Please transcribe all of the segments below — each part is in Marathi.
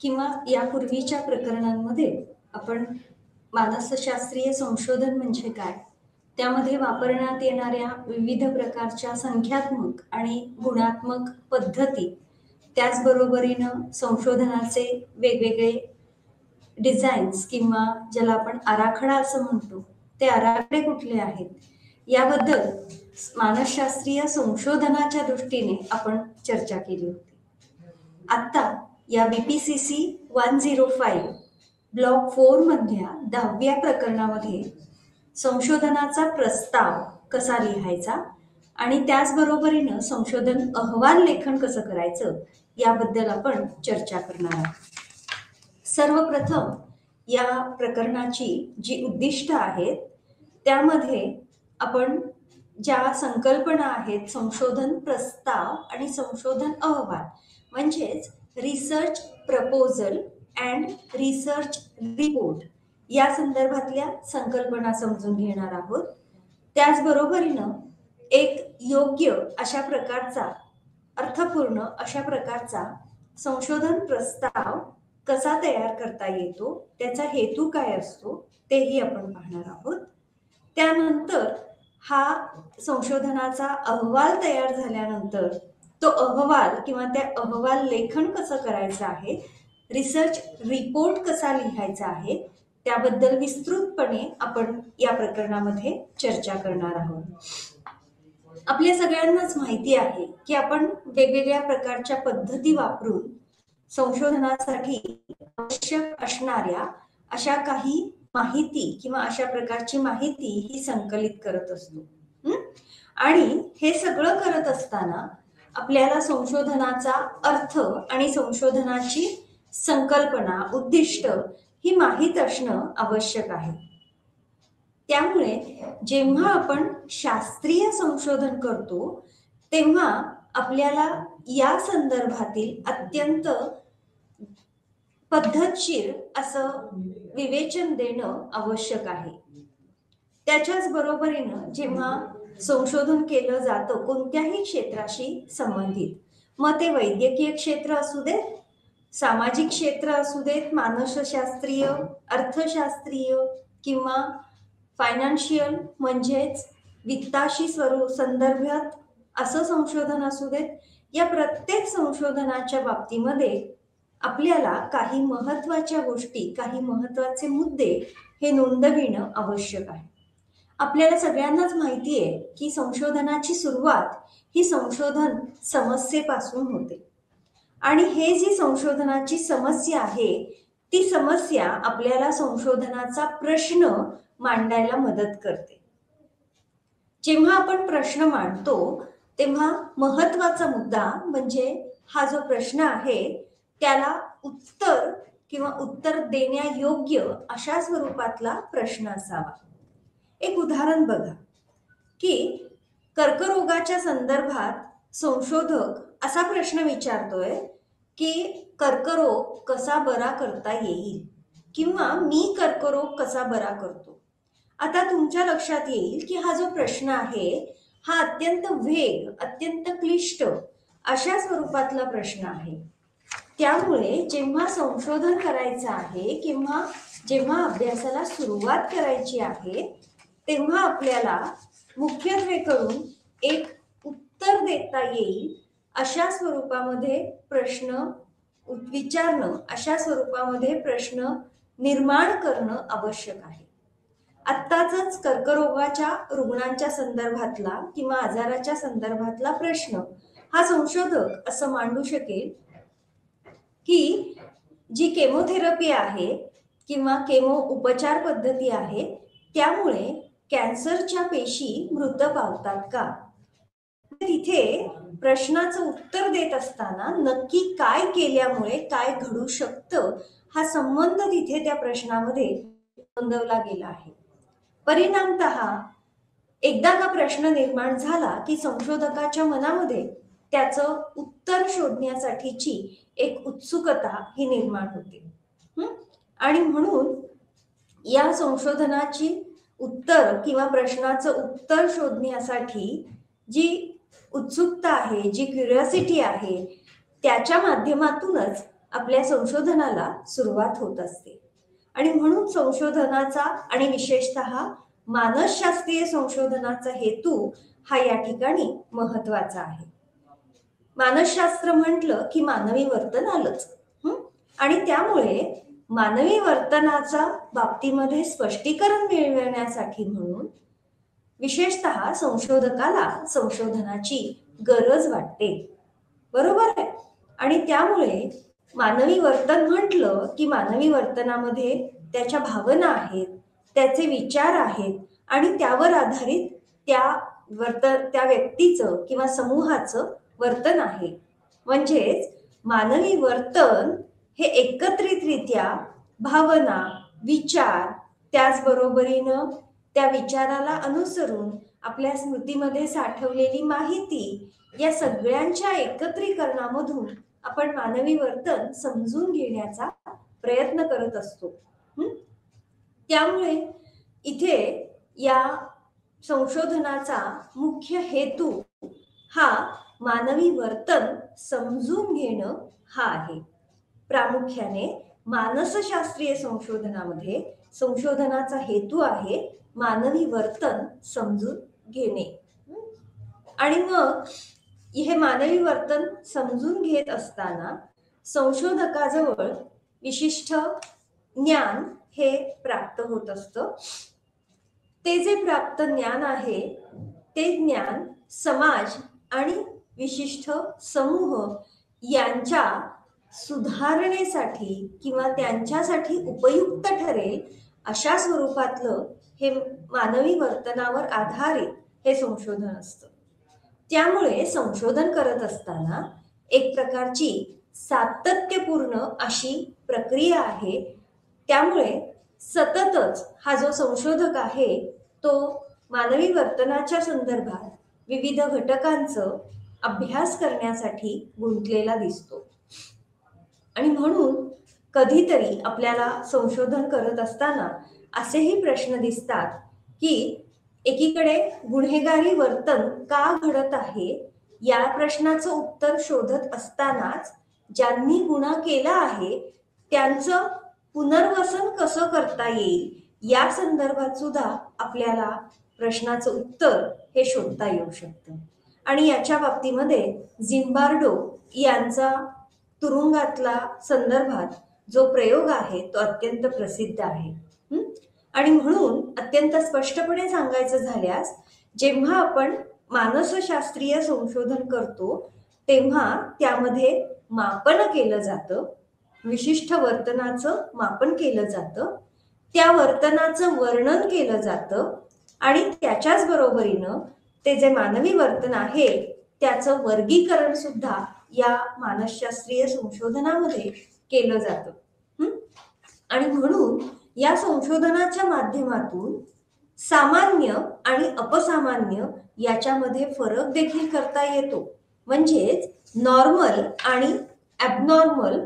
किंवा यापूर्वीच्या प्रकरणांमध्ये आपण मानसशास्त्रीय संशोधन म्हणजे काय, त्यामध्ये वापरण्यात येणाऱ्या विविध प्रकारच्या संख्यात्मक आणि गुणात्मक पद्धती, त्याचबरोबरीनं संशोधनाचे वेगवेगळे डिझाईन्स किंवा ज्याला आपण आराखडा असं म्हणतो, ते आराखडे कुठले आहेत याबद्दल मानसशास्त्रीय संशोधनाच्या दृष्टीने आपण चर्चा केली होती. आता या BPCC 105 ब्लॉक 4 मधल्या 10व्या प्रकरणामध्ये संशोधनाचा प्रस्ताव कसा लिहायचा आणि त्याचबरोबरीनं संशोधन अहवाल लेखन कसं करायचं याबद्दल आपण चर्चा करणार आहोत. सर्वप्रथम या प्रकरणाची जी उद्दिष्ट आहेत त्यामध्ये आपण ज्या संकल्पना आहेत, संशोधन प्रस्ताव आणि संशोधन अहवाल म्हणजेच research proposal and research report या संदर्भातल्या संकल्पना समजून घेणार आहोत. त्याचबरोबरीनं एक योग्य अशा प्रकारचा, अर्थपूर्ण अशा प्रकारचा संशोधन प्रस्ताव कसा तयार करता येतो, त्याचा हेतू काय असतो तेही आपण पाहणार आहोत. त्यानंतर हा संशोधनाचा अहवाल तयार झाल्यानंतर तो अहवाल किंवा त्या अहवाल लेखन कसं करायचं आहे, रिसर्च रिपोर्ट कसा लिहायचा आहे, त्याबद्दल विस्तृतपणे आपण या प्रकरणामध्ये चर्चा करणार आहोत. आपल्या सगळ्यांनाच माहिती आहे की आपण वेगवेगळ्या प्रकारच्या पद्धती वापरून संशोधनासाठी आवश्यक असणाऱ्या अशा काही माहिती किंवा अशा प्रकारची माहिती ही संकलित करत असतो. आणि हे सगळं करत असताना आपल्याला संशोधनाचा अर्थ आणि संशोधनाची संकल्पना, उद्दिष्ट ही माहीत असणं आवश्यक आहे. त्यामुळे जेव्हा आपण शास्त्रीय संशोधन करतो तेव्हा आपल्याला या संदर्भातील अत्यंत पद्धतशीर असं विवेचन देणं आवश्यक आहे. त्याच्याच बरोबरीनं जेव्हा संशोधन केलं जातं कोणत्याही क्षेत्राशी संबंधित, मग ते वैद्यकीय क्षेत्र असू देत, सामाजिक क्षेत्र असू देत, मानसशास्त्रीय, अर्थशास्त्रीय किंवा फायनान्शियल म्हणजेच वित्ताशी संदर्भात असं संशोधन असू देत, या प्रत्येक संशोधनाच्या बाबतीमध्ये आपल्याला काही महत्वाच्या गोष्टी, काही महत्वाचे मुद्दे हे नोंदविणं आवश्यक आहे. आपल्याला सगळ्यांनाच माहिती आहे की संशोधनाची सुरुवात ही संशोधन समस्येपासून होते आणि हे जी संशोधनाची समस्या आहे ती समस्या आपल्याला संशोधनाचा प्रश्न मांडायला मदत करते. जेव्हा आपण प्रश्न मांडतो तेव्हा महत्वाचा मुद्दा म्हणजे हा जो प्रश्न आहे त्याला उत्तर किंवा उत्तर देण्यायोग्य अशा स्वरूपातला प्रश्न असावा. एक उदाहरण बघा की कर्करोगाच्या संदर्भात संशोधक असा प्रश्न विचारतोय की कर्करोग कसा बरा करता येईल किंवा मी कर्करोग कसा बरा करतो. आता तुमच्या लक्षात येईल की हा जो प्रश्न आहे हा अत्यंत वेग, अत्यंत क्लिष्ट अशा स्वरूपातला प्रश्न आहे. त्यामुळे जेव्हा संशोधन करायचं आहे किंवा जेव्हा अभ्यासाला सुरुवात करायची आहे तेव्हा आपल्याला मुख्यत्वे करून एक उत्तर देता येईल अशा स्वरूपामध्ये प्रश्न विचारणं, अशा स्वरूपामध्ये प्रश्न निर्माण करणं आवश्यक आहे. आत्ताच कर्करोगाच्या रुग्णांच्या संदर्भातला किंवा आजाराच्या संदर्भातला प्रश्न हा संशोधक असं मांडू शकेल की जी केमोथेरपी आहे किंवा केमो उपचार पद्धती आहे त्यामुळे कॅन्सरच्या पेशी मृत पावतात का. तिथे प्रश्नाचं उत्तर देत असताना नक्की काय केल्यामुळे काय घडू शकतं हा संबंध तिथे त्या प्रश्नामध्ये नोंदवला गेला आहे. परिणामतः एकदा का प्रश्न निर्माण झाला की संशोधकाच्या मनामध्ये त्याचं उत्तर शोधण्यासाठीची एक उत्सुकता ही निर्माण होते. आणि म्हणून या संशोधनाची उत्तर किंवा प्रश्नाचं उत्तर शोधण्यासाठी जी उत्सुकता आहे, जी क्युरिओसिटी आहे त्याच्या माध्यमातूनच आपल्या संशोधनाला सुरुवात होत असते. आणि म्हणून संशोधनाचा आणि विशेषतः मानसशास्त्रीय संशोधनाचा हेतू हा या ठिकाणी महत्वाचा आहे. मानसशास्त्र म्हटलं की मानवी वर्तन आलंच. आणि त्यामुळे मानवी वर्तनाचा बाबतीमध्ये स्पष्टीकरण मिळवण्यासाठी म्हणून विशेषतः संशोधकाला संशोधनाची गरज वाटते. बरोबर आहे. आणि त्यामुळे मानवी वर्तन म्हटलं की मानवी वर्तनामध्ये त्याच्या भावना आहेत, त्याचे विचार आहेत आणि त्यावर आधारित त्या व्यक्तीचं किंवा समूहाचं वर्तन आहे. म्हणजेच मानवी वर्तन हे एकत्रितरित्या भावना, विचार, त्याचबरोबरीनं त्या विचाराला अनुसरून आपल्या स्मृतीमध्ये साठवलेली माहिती या सगळ्यांच्या एकत्रीकरणामधून आपण मानवी वर्तन समजून घेण्याचा प्रयत्न करत असतो. त्यामुळे इथे या संशोधनाचा मुख्य हेतू हा मानवी वर्तन समजून घेणं हा आहे. प्रामुख्याने मानसशास्त्रीय संशोधनामध्ये संशोधनाचा हेतू आहे मानवी वर्तन समजून घेणे. आणि मग हे मानवी वर्तन समजून घेत असताना संशोधकाजवळ विशिष्ट ज्ञान हे प्राप्त होत असतं. ते जे प्राप्त ज्ञान आहे ते ज्ञान समाज आणि विशिष्ट समूह यांच्या सुधारणेसाठी किंवा त्यांच्यासाठी उपयुक्त ठरेल अशा स्वरूपातलं हे मानवी वर्तनावर आधारित हे संशोधन असतं. त्यामुळे संशोधन करत असताना एक प्रकारची सातत्यपूर्ण अशी प्रक्रिया आहे. त्यामुळे सततच हा जो संशोधक आहे तो मानवी वर्तनाच्या संदर्भात विविध घटकांचं अभ्यास करण्यासाठी गुंतलेला दिसतो. आणि म्हणून कधीतरी आपल्याला संशोधन करत असताना असेही प्रश्न दिसतात की एकीकडे गुन्हेगारी वर्तन का घडत आहे या प्रश्नाचं उत्तर शोधत असतानाच ज्यांनी गुन्हा केला आहे त्यांचं पुनर्वसन कसं करता येईल या संदर्भात सुद्धा आपल्याला प्रश्नाचं उत्तर हे शोधता येऊ शकतं. आणि याच्या बाबतीमध्ये झिम्बार्डो यांचा तुरुंगातला संदर्भात जो प्रयोग आहे तो अत्यंत प्रसिद्ध आहे. आणि म्हणून अत्यंत स्पष्टपणे सांगायचं झाल्यास जेव्हा आपण मानसशास्त्रीय संशोधन करतो तेव्हा त्यामध्ये मापन केलं जातं, विशिष्ट वर्तनाचं मापन केलं जातं, त्या वर्तनाचं वर्णन केलं जातं आणि त्याच्याच बरोबरीनं ते जे मानवी वर्तन आहे त्याचं वर्गीकरण सुद्धा या मानसशास्त्रीय संशोधनामध्ये केलं जातं. आणि म्हणून या संशोधनाच्या माध्यमातून सामान्य आणि अपसामान्य याच्यामध्ये फरक देखील करता येतो. म्हणजेच नॉर्मल आणि ॲबनॉर्मल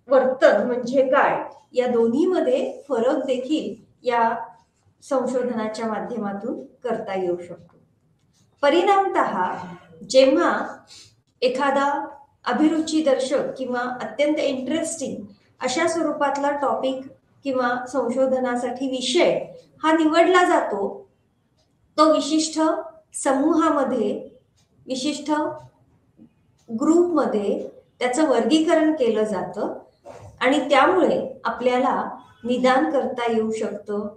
वर्तन म्हणजे काय या दोन्हीमध्ये फरक देखील या संशोधनाच्या माध्यमातून करता येऊ शकतो. परिणामतः जेव्हा एखादा अभिरुचीदर्शक किंवा अत्यंत इंटरेस्टिंग अशा स्वरूपातला टॉपिक किंवा संशोधनासाठी विषय हा निवडला जातो तो विशिष्ट समूहामध्ये विशिष्ट ग्रुपमध्ये त्याचं वर्गीकरण केलं जातं आणि त्यामुळे आपल्याला निदान करता येऊ शकतं.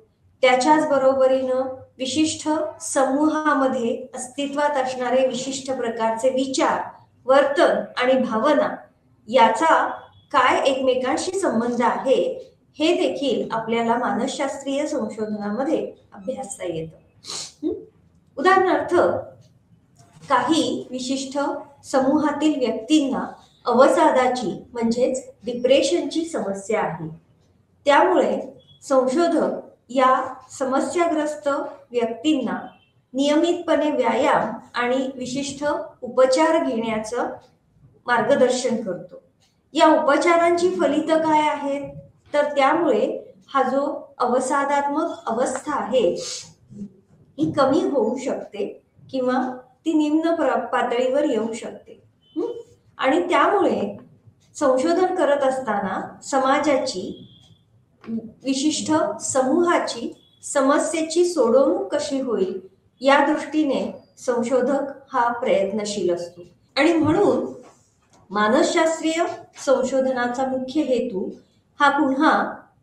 त्याच्याच बरोबरीनं विशिष्ट समूहामध्ये अस्तित्वात असणारे विशिष्ट प्रकारचे विचार, वर्तन आणि भावना याचा काय एकमेकांशी संबंध आहे हे देखील आपल्याला मानसशास्त्रीय संशोधनामध्ये अभ्यासता येतं. उदाहरणार्थ काही विशिष्ट समूहातील व्यक्तींना अवसादाची म्हणजेच डिप्रेशनची समस्या आहे. त्यामुळे संशोधक या समस्याग्रस्त व्यक्तींना नियमितपणे व्यायाम आणि विशिष्ट उपचार घेण्याचं मार्गदर्शन करतो. या उपचारांची फलितं काय आहेत तर त्यामुळे हा जो अवसादात्मक अवस्था आहे ही कमी होऊ शकते किंवा ती निम्न पातळीवर येऊ शकते. आणि त्यामुळे संशोधन करत असताना समाजाची, विशिष्ट समूहाची समस्येची सोडवणूक कशी होईल या दृष्टीने संशोधक हा प्रयत्नशील असतो. आणि म्हणून मानसशास्त्रीय संशोधनाचा मुख्य हेतू हा पुन्हा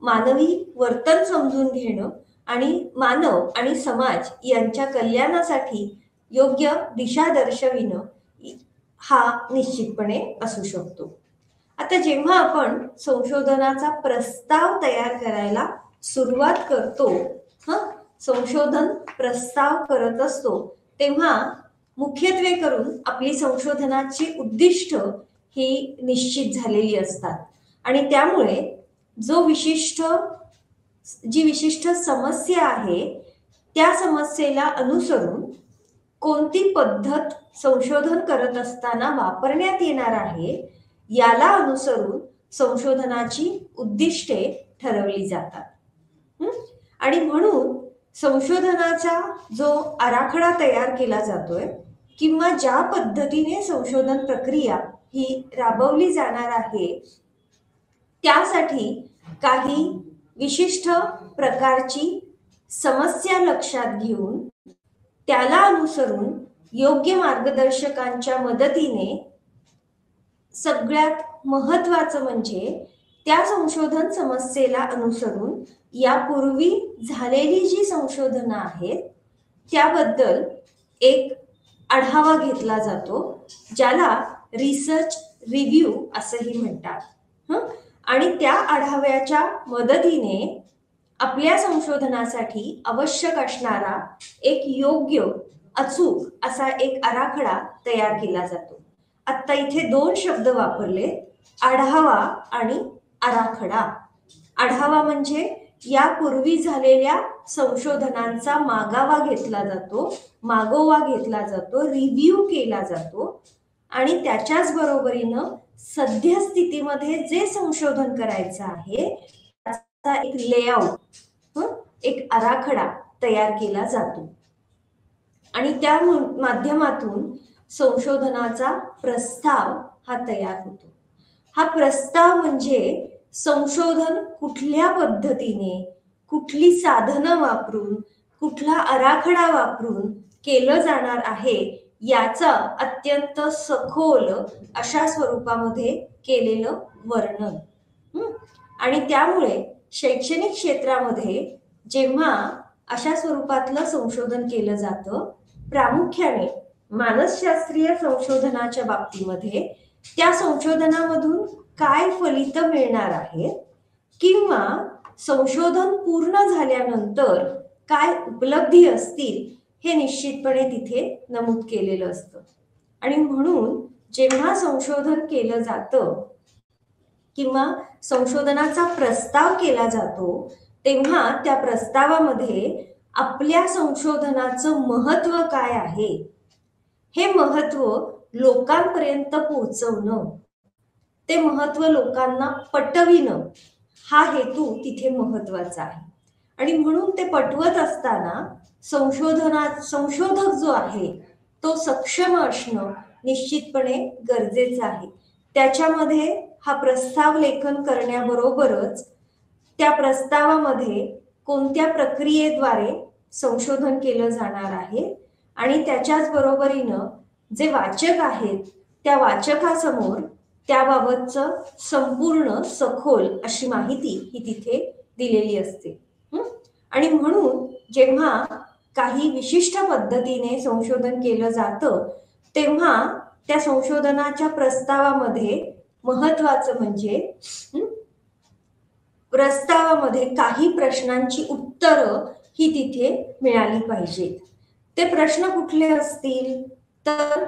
मानवी वर्तन समजून घेणं आणि मानव आणि समाज यांच्या कल्याणासाठी योग्य दिशा दर्शविणं हा निश्चितपणे असू शकतो. आता जेव्हा आपण संशोधनाचा प्रस्ताव तयार करायला सुरुवात करतो, संशोधन प्रस्ताव करत असतो, तेव्हा मुख्यत्वे करून आपली संशोधनाची उद्दिष्ट ही निश्चित झालेली असतात आणि त्यामुळे जी विशिष्ट समस्या आहे त्या समस्येला अनुसरून कोणती पद्धत संशोधन करत असताना वापरण्यात येणार आहे याला अनुसरून संशोधनाची उद्दिष्टे ठरवली जातात. आणि म्हणून संशोधनाचा जो आराखडा तयार केला जातोय किंवा ज्या पद्धतीने संशोधन प्रक्रिया ही राबवली जाणार आहे त्यासाठी काही विशिष्ट प्रकारची समस्या लक्षात घेऊन त्याला अनुसरून योग्य मार्गदर्शकांच्या मदतीने सगळ्यात महत्वाचं म्हणजे त्या संशोधन समस्येला अनुसरून यापूर्वी झालेली जी संशोधनं आहेत त्याबद्दल एक आढावा घेतला जातो, ज्याला रिसर्च रिव्ह्यू असंही म्हणतात. आणि त्या आढाव्याच्या मदतीने आपल्या संशोधनासाठी आवश्यक असणारा एक योग्य अचूक असा एक आराखडा तयार केला जातो. आता इथे दोन शब्द वापरले, आढावा आणि आराखडा. आढावा म्हणजे यापूर्वी झालेल्या संशोधनांचा मागोवा घेतला जातो, रिव्ह्यू केला जातो आणि त्याच्याच बरोबरीनं सद्यस्थितीमध्ये जे संशोधन करायचं आहे त्याचा एक लेआउट, एक आराखडा तयार केला जातो आणि त्या माध्यमातून संशोधनाचा प्रस्ताव हा तयार होतो. हा प्रस्ताव म्हणजे संशोधन कुठल्या पद्धतीने, कुठली साधनं वापरून, कुठला आराखडा वापरून केलं जाणार आहे याचा अत्यंत सखोल अशा स्वरूपामध्ये केलेलं वर्णन. आणि त्यामुळे शैक्षणिक क्षेत्रामध्ये जेव्हा अशा स्वरूपातलं संशोधन केलं जातं, प्रामुख्याने मानसशास्त्रीय संशोधनाच्या बाबतीमध्ये त्या संशोधनामधून काय फलित मिळणार आहेत किंवा संशोधन पूर्ण झाल्यानंतर काय उपलब्धी असतील हे निश्चितपणे तिथे नमूद केलेलं असतं. आणि म्हणून जेव्हा संशोधन केलं जातं किंवा संशोधनाचा प्रस्ताव केला जातो तेव्हा त्या प्रस्तावामध्ये आपल्या संशोधनाचं महत्व काय आहे हे महत्व लोकांपर्यंत पोहोचवणं, ते महत्व लोकांना पटविणं हा हेतू तिथे महत्वाचा आहे. आणि म्हणून ते पटवत असताना संशोधक जो आहे तो सक्षम असणं निश्चितपणे गरजेचं आहे. त्याच्यामध्ये हा प्रस्ताव लेखन करण्याबरोबरच त्या प्रस्तावामध्ये कोणत्या प्रक्रियेद्वारे संशोधन केलं जाणार आहे आणि त्याच्याच बरोबरीनं जे वाचक आहेत त्या वाचकासमोर त्याबाबतचं संपूर्ण सखोल अशी माहिती ही तिथे दिलेली असते. आणि म्हणून जेव्हा काही विशिष्ट पद्धतीने संशोधन केलं जातं तेव्हा त्या संशोधनाच्या प्रस्तावामध्ये महत्वाचं म्हणजे प्रस्तावामध्ये काही प्रश्नांची उत्तरं ही तिथे मिळाली पाहिजेत. ते प्रश्न कुठले असतील तर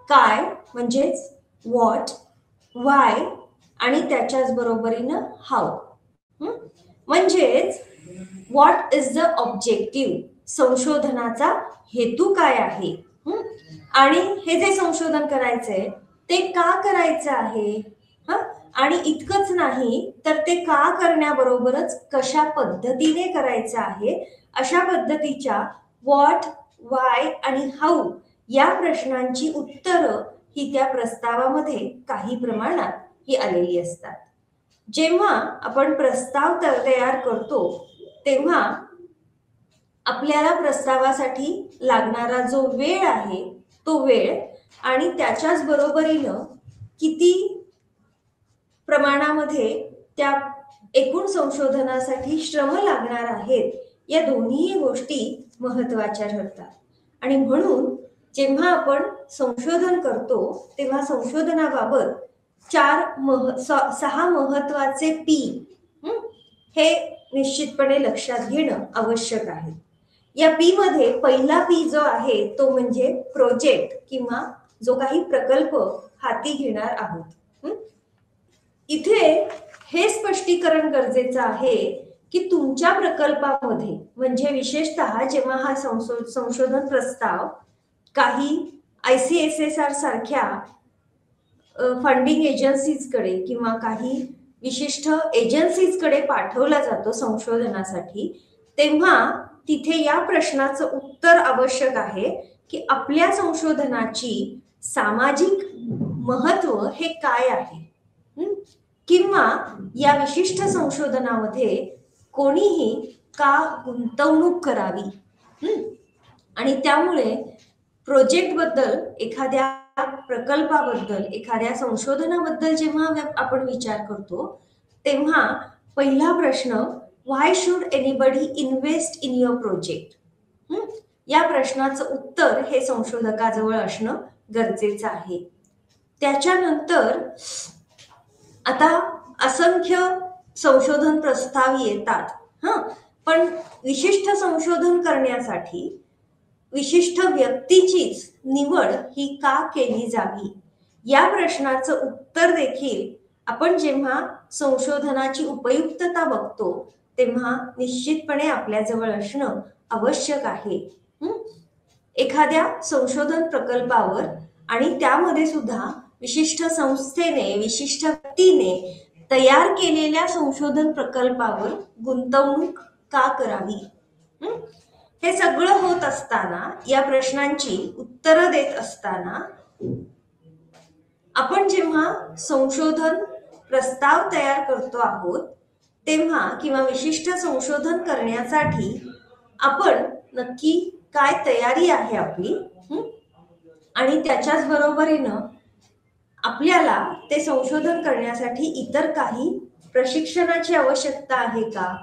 काय म्हणजेच व्हॉट, व्हाय आणि त्याच्याच बरोबरीनं हाऊ. म्हणजेच व्हॉट इज द ऑब्जेक्टिव्ह, संशोधनाचा हेतू काय आहे आणि हे जे संशोधन करायचंय ते का करायचं आहे, आणि इतकंच नाही तर ते का करण्याबरोबरच कशा पद्धतीने करायचं आहे अशा पद्धतीच्या व्हॉट, व्हाय आणि हाऊ या प्रश्नांची उत्तरं ही त्या प्रस्तावामध्ये काही प्रमाणात ही आलेली असतात. जेव्हा आपण प्रस्ताव तयार करतो तेव्हा आपल्याला प्रस्तावासाठी लागणारा जो वेळ आहे तो वेळ आणि त्याच्याच बरोबरीनं किती प्रमाणामध्ये त्या एकूण संशोधनासाठी श्रम लागणार आहेत या दोन्ही गोष्टी महत्वाच्या ठरतात. आणि म्हणून जेव्हा आपण संशोधन करतो तेव्हा संशोधनाबाबत 6 महत्वाचे पी हे निश्चितपणे लक्षात घेणं आवश्यक आहे. या पी मध्ये पहिला पी जो आहे तो म्हणजे प्रोजेक्ट किंवा जो काही प्रकल्प हाती घेणार आहोत. इथे हे स्पष्टीकरण गरजेचं आहे की तुमच्या प्रकल्पामध्ये म्हणजे विशेषतः जेव्हा हा संशोधन प्रस्ताव काही ICSSR सारख्या फंडिंग एजन्सीजकडे किंवा काही विशिष्ट एजन्सीजकडे पाठवला जातो संशोधनासाठी, तेव्हा तिथे या प्रश्नाचं उत्तर आवश्यक आहे की आपल्या संशोधनाची सामाजिक महत्व हे काय आहे किंवा या विशिष्ट संशोधनामध्ये कोणीही का गुंतवणूक करावी. आणि त्यामुळे प्रोजेक्ट बद्दल, एखाद्या प्रकल्पाबद्दल, एखाद्या संशोधनाबद्दल जेव्हा आपण विचार करतो तेव्हा पहिला प्रश्न, why should anybody invest in your project, या प्रश्नाचं उत्तर हे संशोधकाजवळ असणं गरजेचं आहे. त्याच्यानंतर आता असंख्य संशोधन प्रस्ताव येतात, पण विशिष्ट संशोधन करण्यासाठी विशिष्ट व्यक्तीचीच निवड ही का केली जावी या प्रश्नाचं उत्तर देखील आपण जेव्हा संशोधनाची उपयुक्तता बघतो तेव्हा निश्चितपणे आपल्याजवळ असणं आवश्यक आहे. एखाद्या संशोधन प्रकल्पावर आणि त्यामध्ये सुद्धा विशिष्ट संस्थेने, विशिष्ट व्यक्तीने तयार केलेल्या संशोधन प्रकल्पावर गुंतवणूक का करावी, हे सगळं होत असताना, या प्रश्नांची उत्तरं देत असताना आपण जेव्हा संशोधन प्रस्ताव तयार करतो आहोत तेव्हा किंवा विशिष्ट संशोधन करण्यासाठी आपण नक्की काय तयारी आहे आपली, आणि त्याच्याच बरोबरीनं आपल्याला ते संशोधन करण्यासाठी इतर काही प्रशिक्षणाची आवश्यकता आहे का,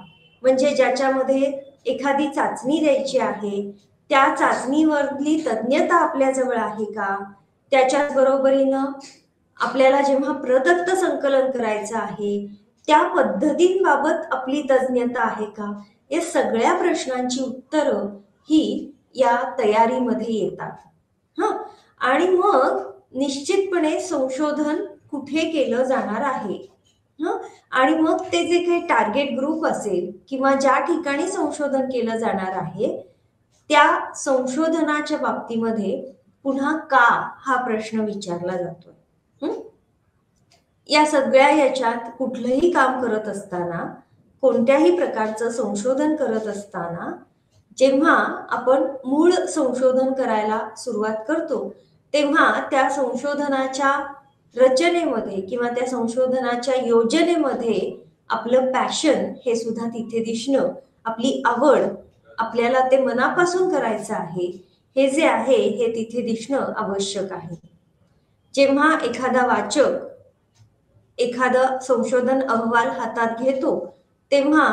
म्हणजे ज्याच्यामध्ये एखादी चाचणी द्यायची आहे त्या चाचणीवरली तज्ञता आपल्याजवळ आहे का, त्याच्याच बरोबरीनं आपल्याला जेव्हा प्रदत्त संकलन करायचं आहे त्या पद्धतींबाबत आपली तज्ञता आहे का, या सगळ्या प्रश्नांची उत्तरं ही या तयारीमध्ये येतात. आणि मग निश्चितपणे संशोधन कुठे केलं जाणार आहे, आणि मग ते जे काही टार्गेट ग्रुप असेल किंवा ज्या ठिकाणी संशोधन केलं जाणार आहे त्या संशोधनाच्या बाबतीमध्ये पुन्हा का हा प्रश्न विचारला जातोय. या सगळ्या याच्यात कुठलंही काम करत असताना, कोणत्याही प्रकारचं संशोधन करत असताना जेव्हा आपण मूळ संशोधन करायला सुरुवात करतो तेव्हा त्या संशोधनाच्या रचनेमध्ये किंवा त्या संशोधनाच्या योजनेमध्ये आपलं पॅशन हे सुद्धा तिथे दिसणं, आपली आवड, आपल्याला ते मनापासून करायचं आहे हे जे आहे हे तिथे दिसणं आवश्यक आहे. जेव्हा एखादा वाचक एखादा संशोधन अहवाल हातात घेतो तेव्हा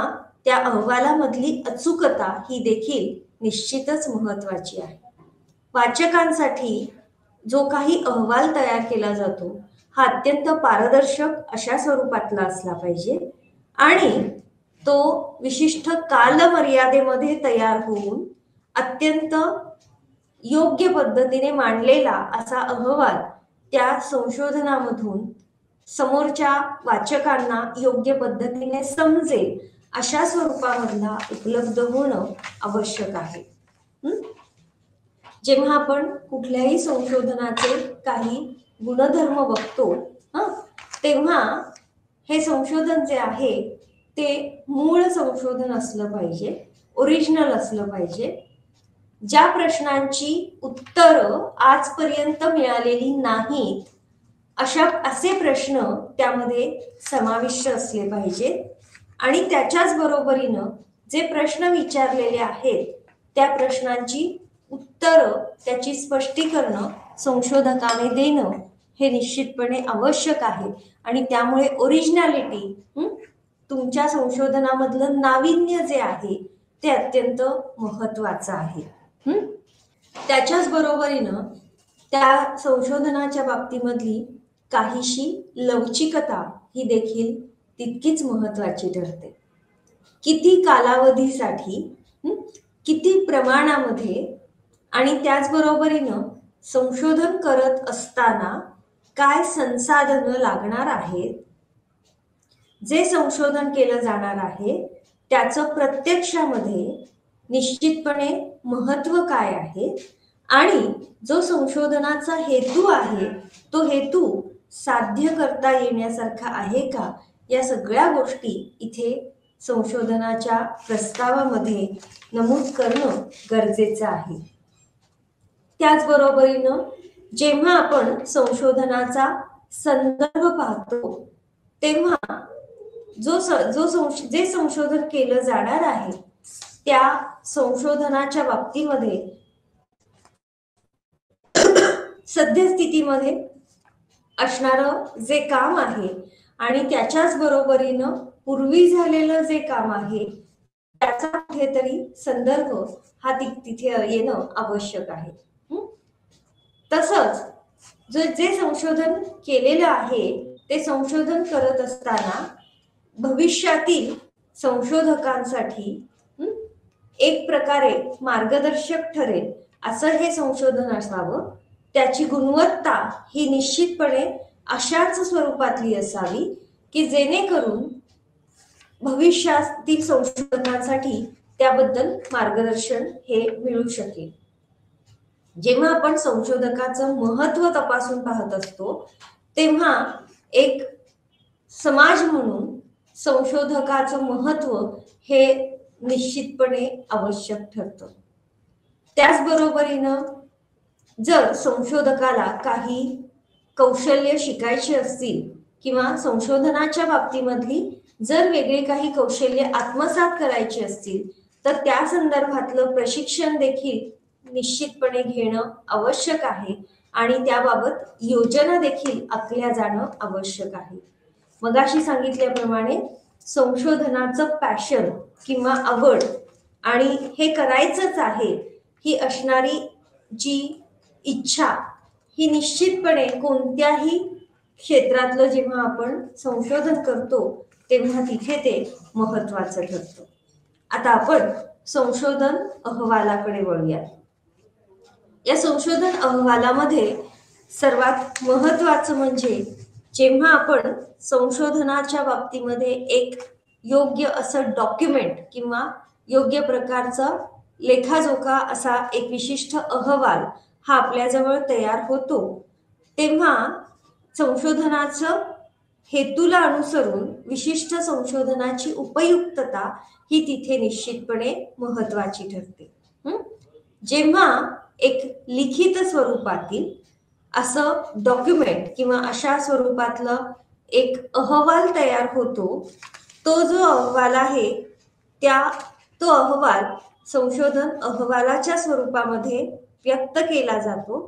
त्या अहवालामधली अचूकता ही देखील निश्चितच महत्वाची आहे. वाचकांसाठी जो काही अहवाल तयार केला जातो हा अत्यंत पारदर्शक अशा स्वरूपातला असला पाहिजे आणि तो विशिष्ट कालमर्यादेमध्ये तयार होऊन अत्यंत योग्य पद्धतीने मांडलेला असा अहवाल त्या संशोधनामधून समोरच्या वाचकांना योग्य पद्धतीने समजेल अशा स्वरूपामधला उपलब्ध होणं आवश्यक आहे. जेव्हा आपण कुठल्याही संशोधनाचे काही गुणधर्म बघतो तेव्हा हे संशोधन जे आहे ते मूळ संशोधन असलं पाहिजे, ओरिजिनल असलं पाहिजे, ज्या प्रश्नांची उत्तरं आजपर्यंत मिळालेली नाहीत असे प्रश्न त्यामध्ये समाविष्ट असले पाहिजेत आणि त्याच्याच बरोबरीनं जे प्रश्न विचारलेले आहेत त्या प्रश्नांची उत्तरं, त्याची स्पष्टीकरणं संशोधकाने देणं हे निश्चितपणे आवश्यक आहे आणि त्यामुळे ओरिजिनॅलिटी, तुमच्या संशोधनामधलं नाविन्य जे आहे ते अत्यंत महत्वाचं आहे. त्याच्याच बरोबरीनं त्या संशोधनाच्या बाबतीमधली काहीशी लवचिकता ही देखील तितकीच महत्वाची ठरते. किती कालावधीसाठी, किती प्रमाणामध्ये आणि त्याचबरोबरीनं संशोधन करत असताना काय संसाधनं लागणार आहेत, जे संशोधन केलं जाणार आहे त्याचं प्रत्यक्षामध्ये निश्चितपणे महत्व काय आहे आणि जो संशोधनाचा हेतू आहे तो हेतू साध्य करता येण्यासारखा आहे का, या सगळ्या गोष्टी इथे संशोधनाच्या प्रस्तावामध्ये नमूद करणं गरजेचं आहे. त्याचबरोबरीनं जेव्हा आपण संशोधनाचा संदर्भ पाहतो तेव्हा जे संशोधन केलं जाणार आहे त्या संशोधनाच्या बाबतीमध्ये सद्यस्थितीमध्ये असणारं जे काम आहे आणि त्याच्याच बरोबरीनं पूर्वी झालेलं जे काम आहे त्याचा कुठेतरी संदर्भ हा तिथे येणं आवश्यक आहे. तसंच जे संशोधन केलेलं आहे ते संशोधन करत असताना भविष्यातील संशोधकांसाठी एक प्रकारे मार्गदर्शक ठरेल असं हे संशोधन असावं. त्याची गुणवत्ता ही निश्चितपणे अशाच स्वरूपातली असावी की जेणेकरून भविष्यातील संशोधनासाठी त्याबद्दल मार्गदर्शन हे मिळू शकेल. जेव्हा आपण संशोधकाचं महत्व तपासून पाहत असतो तेव्हा एक समाज म्हणून संशोधकाचं महत्व हे निश्चितपणे आवश्यक ठरतं. त्याचबरोबरीनं जर संशोधकाला काही कौशल्य शिकायची असतील किंवा संशोधनाच्या बाबतीमधली जर वेगळे काही कौशल्य आत्मसात करायची असतील तर त्या संदर्भातलं प्रशिक्षण देखील निश्चितपणे घेणं आवश्यक आहे आणि त्याबाबत योजना देखील आखल्या जाणं आवश्यक आहे. मगाशी सांगितल्याप्रमाणे संशोधनाचं पॅशन किंवा आवड आणि हे करायचंच आहे ही असणारी जी इच्छा ही निश्चितपणे कोणत्याही क्षेत्रातलं जेव्हा आपण संशोधन करतो तेव्हा तिथे ते महत्वाचं ठरतं. आता आपण संशोधन अहवालाकडे वळूयात. या संशोधन अहवालामध्ये सर्वात महत्वाचं म्हणजे जेव्हा आपण संशोधनाच्या बाबतीमध्ये एक योग्य असं डॉक्युमेंट किंवा योग्य प्रकारचा लेखाजोखा असा एक विशिष्ट अहवाल हा आपल्याजवळ तयार होतो तेव्हा संशोधनाचं हेतूला अनुसरून विशिष्ट संशोधनाची उपयुक्तता ही तिथे निश्चितपणे महत्वाची ठरते. जेव्हा एक लिखित स्वरूपातील असं डॉक्युमेंट किंवा अशा स्वरूपातलं एक अहवाल तयार होतो तो जो अहवाल आहे तो अहवाल संशोधन अहवालाच्या स्वरूपामध्ये व्यक्त केला जातो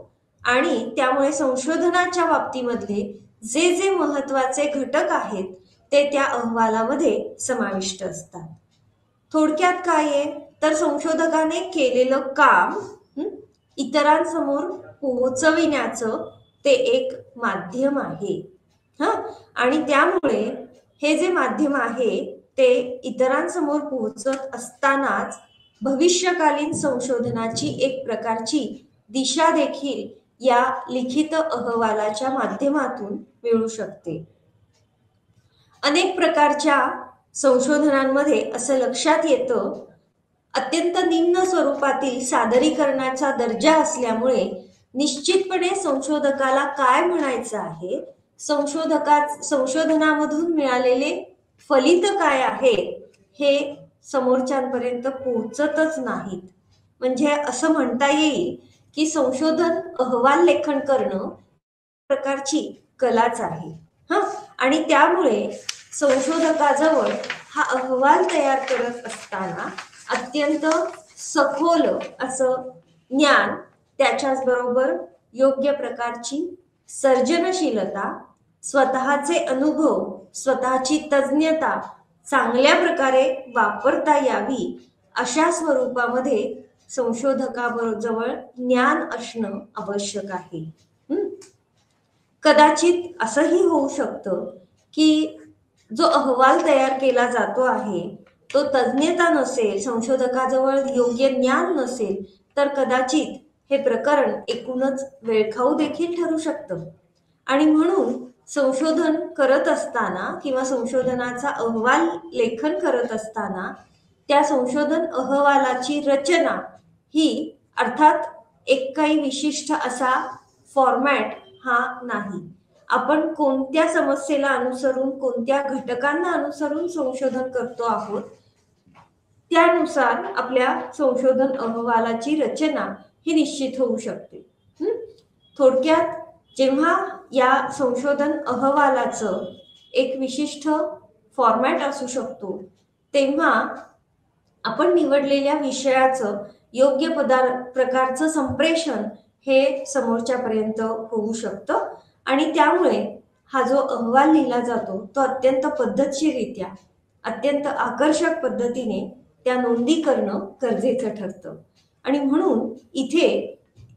आणि त्यामुळे संशोधनाच्या बाबतीमधले जे जे महत्वाचे घटक आहेत ते त्या अहवालामध्ये समाविष्ट असतात. थोडक्यात काय आहे तर संशोधकाने केलेलं काम इतरांसमोर पोहोचविण्याचं ते एक माध्यम आहे. आणि त्यामुळे हे जे माध्यम आहे ते इतरांसमोर पोहोचत असतानाच भविष्यकालीन संशोधनाची एक प्रकारची दिशा देखील या लिखित अहवालाच्या माध्यमातून मिळू शकते. अनेक प्रकारच्या संशोधनांमध्ये असं लक्षात येतं अत्यंत निम्न स्वरूपातील सादरीकरणाचा दर्जा असल्यामुळे निश्चितपणे संशोधकाला काय म्हणायचं आहे, संशोधनामधून मिळालेले फलित काय आहे हे समोरच्यांपर्यंत पोहोचतच नाहीत. म्हणजे असं म्हणता येईल की संशोधन अहवाल लेखन करणं प्रकारची कलाच आहे. आणि त्यामुळे संशोधकाजवळ हा अहवाल तयार करत असताना अत्यंत सखोल असं ज्ञान, त्याच्याच बरोबर योग्य प्रकारची सर्जनशीलता, स्वतःचे अनुभव, स्वतःची तज्ञता चांगल्या प्रकारे वापरता यावी अशा स्वरूपामध्ये संशोधकाजवळ ज्ञान असणं आवश्यक आहे. कदाचित असंही होऊ शकतं की जो अहवाल तयार केला जातो आहे तो तज्ञता नसेल, संशोधकाजवळ योग्य ज्ञान नसेल, तर कदाचित हे प्रकरण एकूणच वेळखाऊ देखील ठरू शकतं. आणि म्हणून संशोधन करत असताना किंवा संशोधनाचा अहवाल लेखन करत असताना त्या संशोधन अहवालाची रचना ही अर्थात एक काही विशिष्ट असा फॉर्मॅट हा नाही. आपण कोणत्या समस्येला अनुसरून, कोणत्या घटकांना अनुसरून संशोधन करतो आहोत त्यानुसार आपल्या संशोधन अहवालाची रचना ही निश्चित होऊ शकते. थोडक्यात जेव्हा या संशोधन अहवालाचं एक विशिष्ट फॉर्मॅट असू शकतो तेव्हा आपण निवडलेल्या विषयाचं योग्य प्रकारचं संप्रेषण हे समोरच्यापर्यंत होऊ शकतं आणि त्यामुळे हा जो अहवाल लिहिला जातो तो अत्यंत पद्धतशीररित्या, अत्यंत आकर्षक पद्धतीने त्या नोंदी करणं गरजेचं ठरतं. आणि म्हणून इथे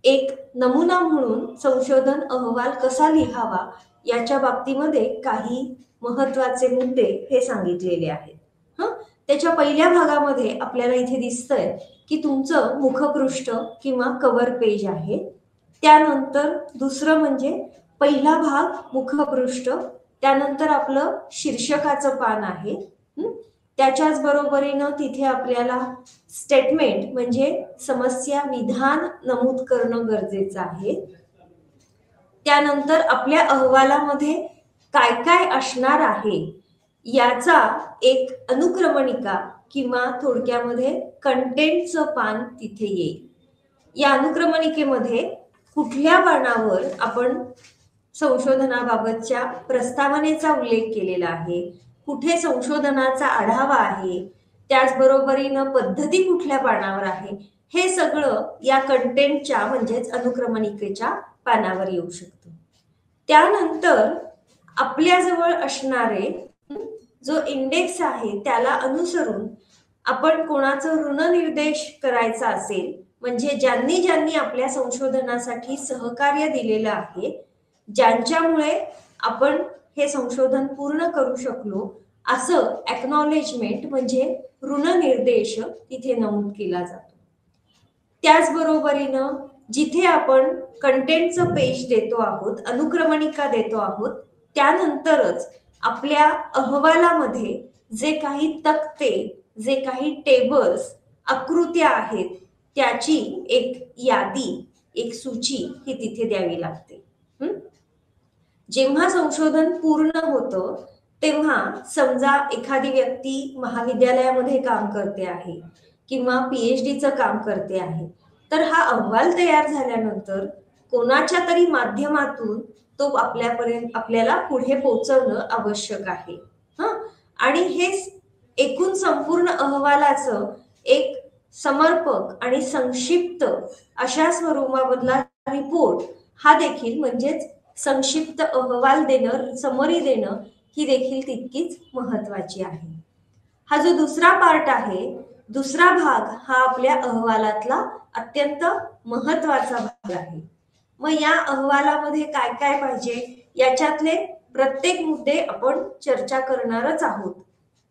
एक नमुना म्हणून संशोधन अहवाल कसा लिहावा याच्या बाबतीमध्ये काही महत्वाचे मुद्दे हे सांगितलेले आहेत. त्याच्या पहिल्या भागामध्ये आपल्याला इथे दिसतंय की तुमचं मुखपृष्ठ किंवा कव्हर पेज आहे. त्यानंतर दुसरं म्हणजे पहिला भाग मुखपृष्ठ, त्यानंतर आपलं शीर्षकाचं पान आहे. त्याच्याच बरोबरीनं तिथे आपल्याला स्टेटमेंट म्हणजे समस्या विधान नमूद करणं गरजेचं आहे. त्यानंतर आपल्या अहवालामध्ये काय काय असणार आहे याचा एक अनुक्रमणिका किंवा थोडक्यामध्ये कंटेंटचं पान तिथे येईल. या अनुक्रमणिकेमध्ये कुठल्या पानावर आपण संशोधनाबाबतच्या प्रस्तावनेचा उल्लेख केलेला आहे, कुठे संशोधनाचा आढावा आहे, त्याचबरोबरीनं पद्धती कुठल्या पानावर आहे, हे सगळं या कंटेंटच्या म्हणजेच अनुक्रमणिकेच्या पानावर येऊ शकतं. त्यानंतर आपल्याजवळ असणारे जो इंडेक्स आहे त्याला अनुसरून आपण कोणाचं ऋणनिर्देश करायचा असेल, म्हणजे ज्यांनी ज्यांनी आपल्या संशोधनासाठी सहकार्य दिलेलं आहे, ज्यांच्यामुळे आपण हे संशोधन पूर्ण करू शकलो, असं एक्नॉलेजमेंट म्हणजे ऋणनिर्देश तिथे नमूद केला जातो. त्याचबरोबरीनं जिथे आपण कंटेंटचं पेज देतो आहोत, अनुक्रमणिका देतो आहोत, त्यानंतरच आपल्या अहवालामध्ये जे काही तक्ते, जे काही टेबल्स, आकृत्या आहेत त्याची एक यादी, एक सूची ही तिथे द्यावी लागते. जेव्हा संशोधन पूर्ण होतं तेव्हा समजा एखादी व्यक्ती महाविद्यालयामध्ये काम करते आहे किंवा PhDचं काम करते आहे, तर हा अहवाल तयार झाल्यानंतर कोणाच्या तरी माध्यमातून तो आपल्याला पुढे पोहोचवणं आवश्यक आहे. आणि हे एकूण संपूर्ण अहवालाचं एक समर्पक आणि संक्षिप्त अशा स्वरूपामधला रिपोर्ट हा देखील म्हणजेच संक्षिप्त अहवाल देणं, समरी देणं ही देखील तितकीच महत्वाची आहे. हा जो दुसरा पार्ट आहे, दुसरा भाग हा आपल्या अहवालातला अत्यंत महत्वाचा भाग आहे. मग या अहवालामध्ये काय काय पाहिजे याच्यातले प्रत्येक मुद्दे आपण चर्चा करणारच आहोत.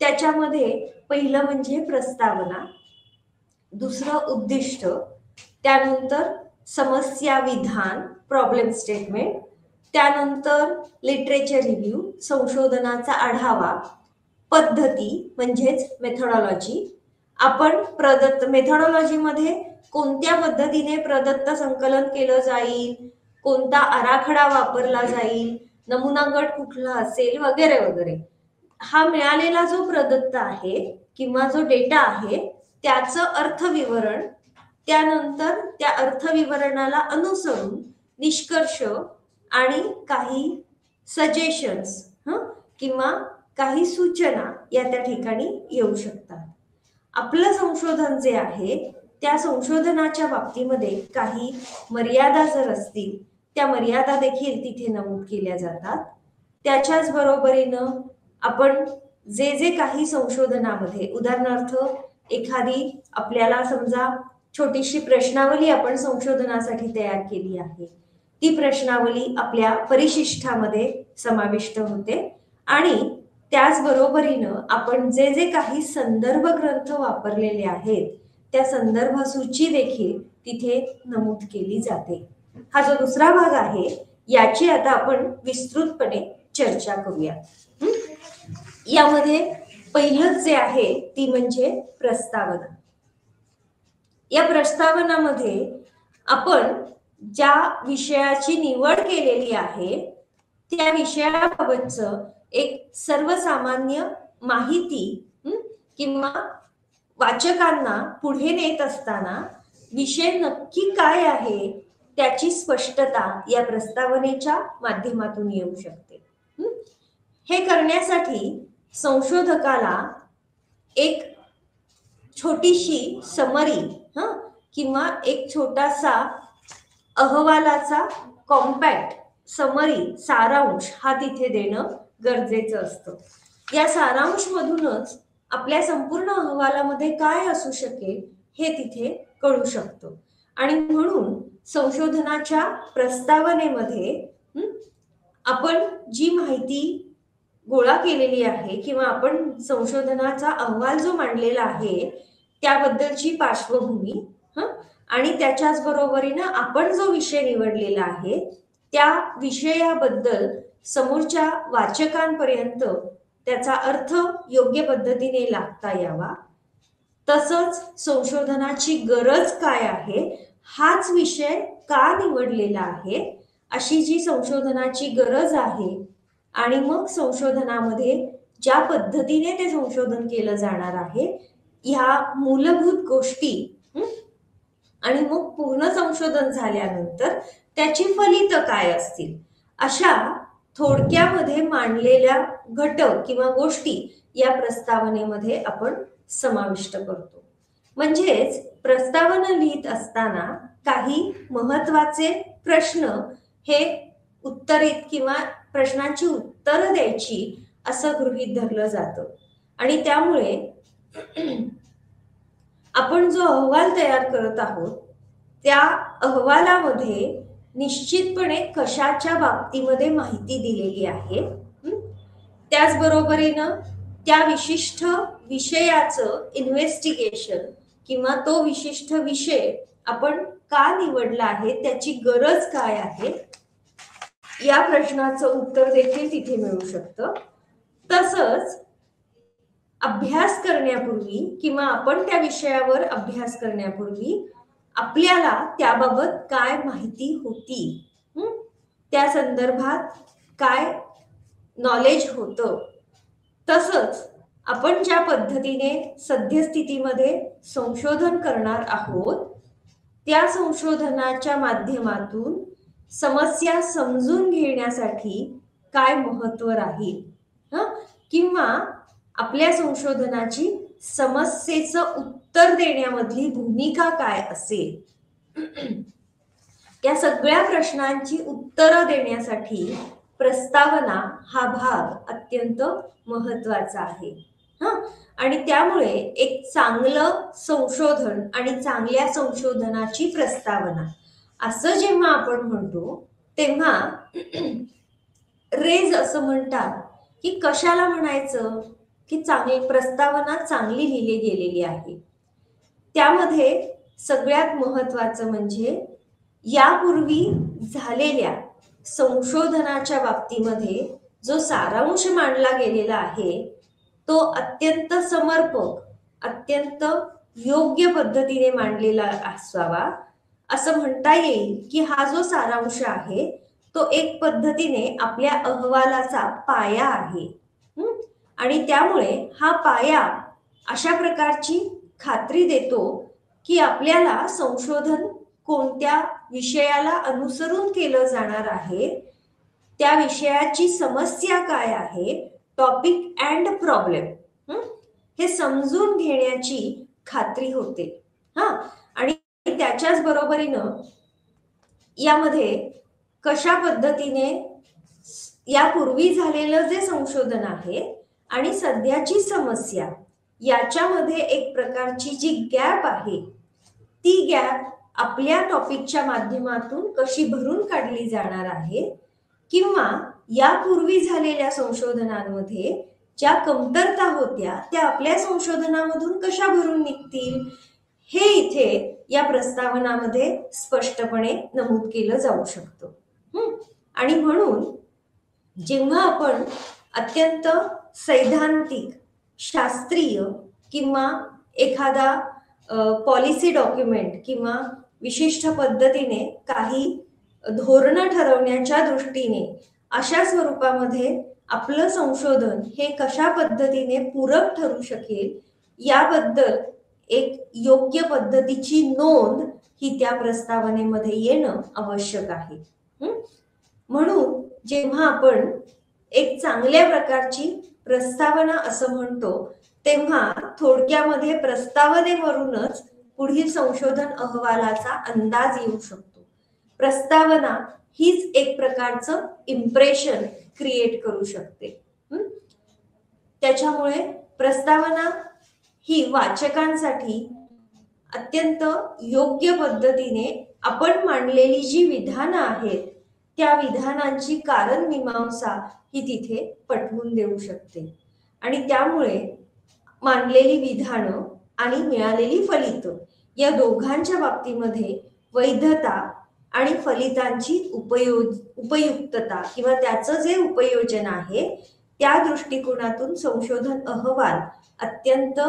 त्याच्यामध्ये पहिलं म्हणजे प्रस्तावना, दुसरं उद्दिष्ट, त्यानंतर समस्या विधान प्रॉब्लेम स्टेटमेंट, त्यानंतर लिटरेचर रिव्ह्यू संशोधनाचा आढावा, पद्धती म्हणजेच मेथोडॉलॉजी, आपण प्रदत्त मेथोडॉलॉजीमध्ये कोणत्या पद्धतीने प्रदत्त संकलन केलं जाईल, कोणता आराखडा वापरला जाईल, नमुना गट कुठला असेल वगैरे वगैरे. हा मिळालेला जो प्रदत्त आहे किंवा जो डेटा आहे त्याचं अर्थविवरण, त्यानंतर त्या अर्थविवरणाला अनुसरून निष्कर्ष आणि काही सजेशन्स किंवा काही सूचना या त्या ठिकाणी येऊ शकतात. आपलं संशोधन जे आहे त्या संशोधनाच्या बाबतीमध्ये काही मर्यादा जर असतील त्या मर्यादा देखील तिथे नमूद केल्या जातात. त्याच्याच बरोबरीनं आपण जे जे काही संशोधनामध्ये, उदाहरणार्थ एखादी आपल्याला समजा छोटीशी प्रश्नावली आपण संशोधनासाठी तयार केली आहे, ती प्रश्नावली आपल्या परिशिष्टामध्ये समाविष्ट होते आणि त्याचबरोबरीनं आपण जे जे काही संदर्भ ग्रंथ वापरलेले आहेत त्या संदर्भ सूची देखील तिथे नमूद केली जाते. हा जो दुसरा भाग आहे याची आता आपण विस्तृतपणे चर्चा करूया. यामध्ये पहिलं जे आहे ती म्हणजे प्रस्तावना. या प्रस्तावनामध्ये आपण ज्या विषयाची निवड केलेली आहे त्या विषयाबाबतचं एक सर्वसामान्य माहिती किंवा वाचकांना पुढे नेत असताना विषय नक्की काय आहे त्याची स्पष्टता या प्रस्तावनेच्या माध्यमातून येऊ शकते. हे करण्यासाठी संशोधकाला एक छोटीशी समरी किंवा एक छोटासा अहवालाचा कॉम्पॅक्ट समरी, सारांश हा तिथे देणं गरजेचं असतं. या सारांश मधूनच आपल्या संपूर्ण अहवालामध्ये काय असू शकेल हे तिथे कळू शकतं. आणि म्हणून संशोधनाच्या प्रस्तावनेमध्ये आपण जी माहिती गोळा केलेली आहे किंवा आपण संशोधनाचा अहवाल जो मांडलेला आहे त्याबद्दलची पार्श्वभूमी आणि त्याच्याच बरोबरीनं आपण जो विषय निवडलेला आहे त्या विषयाबद्दल समोरच्या वाचकांपर्यंत त्याचा अर्थ योग्य पद्धतीने लागता यावा, तसंच संशोधनाची गरज काय आहे, हाच विषय का निवडलेला आहे, अशी जी संशोधनाची गरज आहे आणि मग संशोधनामध्ये ज्या पद्धतीने ते संशोधन केलं जाणार आहे ह्या मूलभूत गोष्टी आणि मग पूर्ण संशोधन झाल्यानंतर त्याची फलित काय असतील अशा थोडक्यामध्ये मांडलेल्या घटक किंवा गोष्टी या प्रस्तावनेमध्ये आपण समाविष्ट करतो. म्हणजेच प्रस्तावना लिहित असताना काही महत्वाचे प्रश्न हे उत्तरित किंवा प्रश्नांची उत्तरं द्यायची असं गृहीत धरलं जातं आणि त्यामुळे आपण जो अहवाल तयार करत आहोत त्या अहवालामध्ये निश्चितपणे कशाच्या बाबतीमध्ये माहिती दिलेली आहे, त्याचबरोबरीनं त्या विशिष्ट विषयाचं इन्व्हेस्टिगेशन किंवा तो विशिष्ट विषय आपण का निवडला आहे, त्याची गरज काय आहे या प्रश्नाचं उत्तर देखील तिथे मिळू शकतं. तसंच अभ्यास करण्यापूर्वी किंवा आपण त्या विषयावर अभ्यास करण्यापूर्वी आपल्याला त्याबाबत काय माहिती होती, त्या संदर्भात काय नॉलेज होतं, तसंच आपण ज्या पद्धतीने सद्यस्थितीमध्ये संशोधन करणार आहोत त्या संशोधनाच्या माध्यमातून समस्या समजून घेण्यासाठी काय महत्व राहील किंवा आपल्या संशोधनाची समस्येचं उत्तर देण्यामधली भूमिका काय असेल, या सगळ्या प्रश्नांची उत्तरं देण्यासाठी प्रस्तावना हा भाग अत्यंत महत्वाचा आहे. आणि त्यामुळे एक चांगलं संशोधन आणि चांगल्या संशोधनाची प्रस्तावना असं जेव्हा आपण म्हणतो तेव्हा रेज असं म्हणतात की कशाला म्हणायचं की चांगली प्रस्तावना चांगली लिहिली गेलेली आहे. त्यामध्ये सगळ्यात महत्वाचं म्हणजे यापूर्वी झालेल्या संशोधनाच्या बाबतीमध्ये जो सारांश मांडला गेलेला आहे तो अत्यंत समर्पक, अत्यंत योग्य पद्धतीने मांडलेला असावा. असं म्हणता येईल की हा जो सारांश आहे तो एक पद्धतीने आपल्या अहवालाचा पाया आहे आणि त्यामुळे हा पाया अशा प्रकारची खात्री देतो की आपल्याला संशोधन कोणत्या विषयाला अनुसरून केलं जाणार आहे त्या विषयाची समस्या काय आहे, टॉपिक अँड प्रॉब्लेम, हे समजून घेण्याची खात्री होते. आणि त्याच्याच बरोबरीनं यामध्ये कशा पद्धतीने यापूर्वी झालेलं जे संशोधन आहे आणि सध्याची समस्या याच्यामध्ये एक प्रकारची जी गॅप आहे, ती गॅप आपल्या टॉपिकच्या माध्यमातून कशी भरून काढली जाणार आहे, किंवा यापूर्वी झालेल्या संशोधनांमध्ये ज्या कमतरता होत्या त्या आपल्या संशोधनामधून कशा भरून निघतील, हे इथे या प्रस्तावनामध्ये स्पष्टपणे नमूद केलं जाऊ शकतं. आणि म्हणून जेव्हा आपण अत्यंत सैद्धांतिक, शास्त्रीय किंवा एखादा पॉलिसी डॉक्युमेंट किंवा विशिष्ट पद्धतीने काही धोरणं ठरवण्याच्या दृष्टीने अशा स्वरूपामध्ये आपलं संशोधन हे कशा पद्धतीने पूरक ठरू शकेल याबद्दल एक योग्य पद्धतीची नोंद ही त्या प्रस्तावनेमध्ये येणं आवश्यक आहे. म्हणून जेव्हा आपण एक चांगल्या प्रकारची प्रस्तावना असं म्हणतो, तेव्हा थोडक्यामध्ये प्रस्तावनेवरूनच पुढील संशोधन अहवालाचा अंदाज येऊ शकतो. प्रस्तावना हीच एक प्रकारचं इम्प्रेशन क्रिएट करू शकते. त्याच्यामुळे प्रस्तावना ही वाचकांसाठी अत्यंत योग्य पद्धतीने आपण मांडलेली जी विधानं आहेत त्या विधानांची कारण मीमांसा ही तिथे पटवून देऊ शकते. आणि त्यामुळे मांडलेली विधानं आणि मिळालेली फलितं या दोघांच्या बाबतीमध्ये वैधता आणि फलितांची उपयुक्तता किंवा त्याचं जे उपयोजन आहे त्या दृष्टिकोनातून संशोधन अहवाल अत्यंत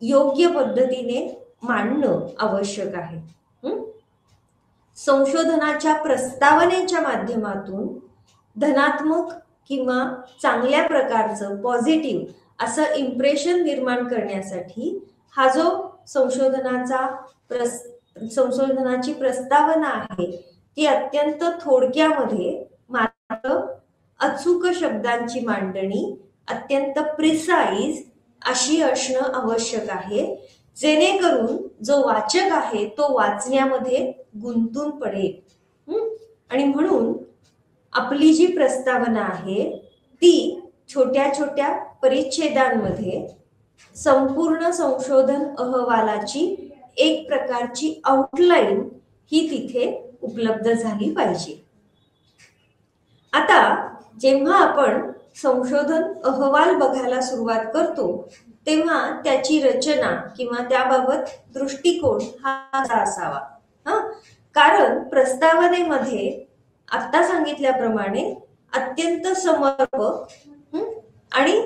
योग्य पद्धतीने मांडणं आवश्यक आहे. संशोधनाच्या प्रस्तावनेच्या माध्यमातून धनात्मक किंवा चांगल्या प्रकारचं पॉझिटिव्ह असं इम्प्रेशन निर्माण करण्यासाठी हा जो संशोधनाची प्रस्तावना आहे ती अत्यंत थोडक्यामध्ये मात्र अचूक शब्दांची मांडणी अत्यंत प्रिसाईज अशी असणं आवश्यक आहे, जेणेकरून जो वाचक आहे तो वाचण्यामध्ये गुंतून पडेल. आणि म्हणून आपली जी प्रस्तावना आहे ती छोट्या छोट्या परिच्छेदांमध्ये संपूर्ण संशोधन अहवालाची एक प्रकारची आउटलाईन ही तिथे उपलब्ध झाली पाहिजे. आता जेव्हा आपण संशोधन अहवाल बघायला सुरुवात करतो तेव्हा त्याची रचना किंवा त्याबाबत दृष्टिकोन हा असावा. कारण प्रस्तावनेमध्ये आता सांगितल्याप्रमाणे अत्यंत समर्पक आणि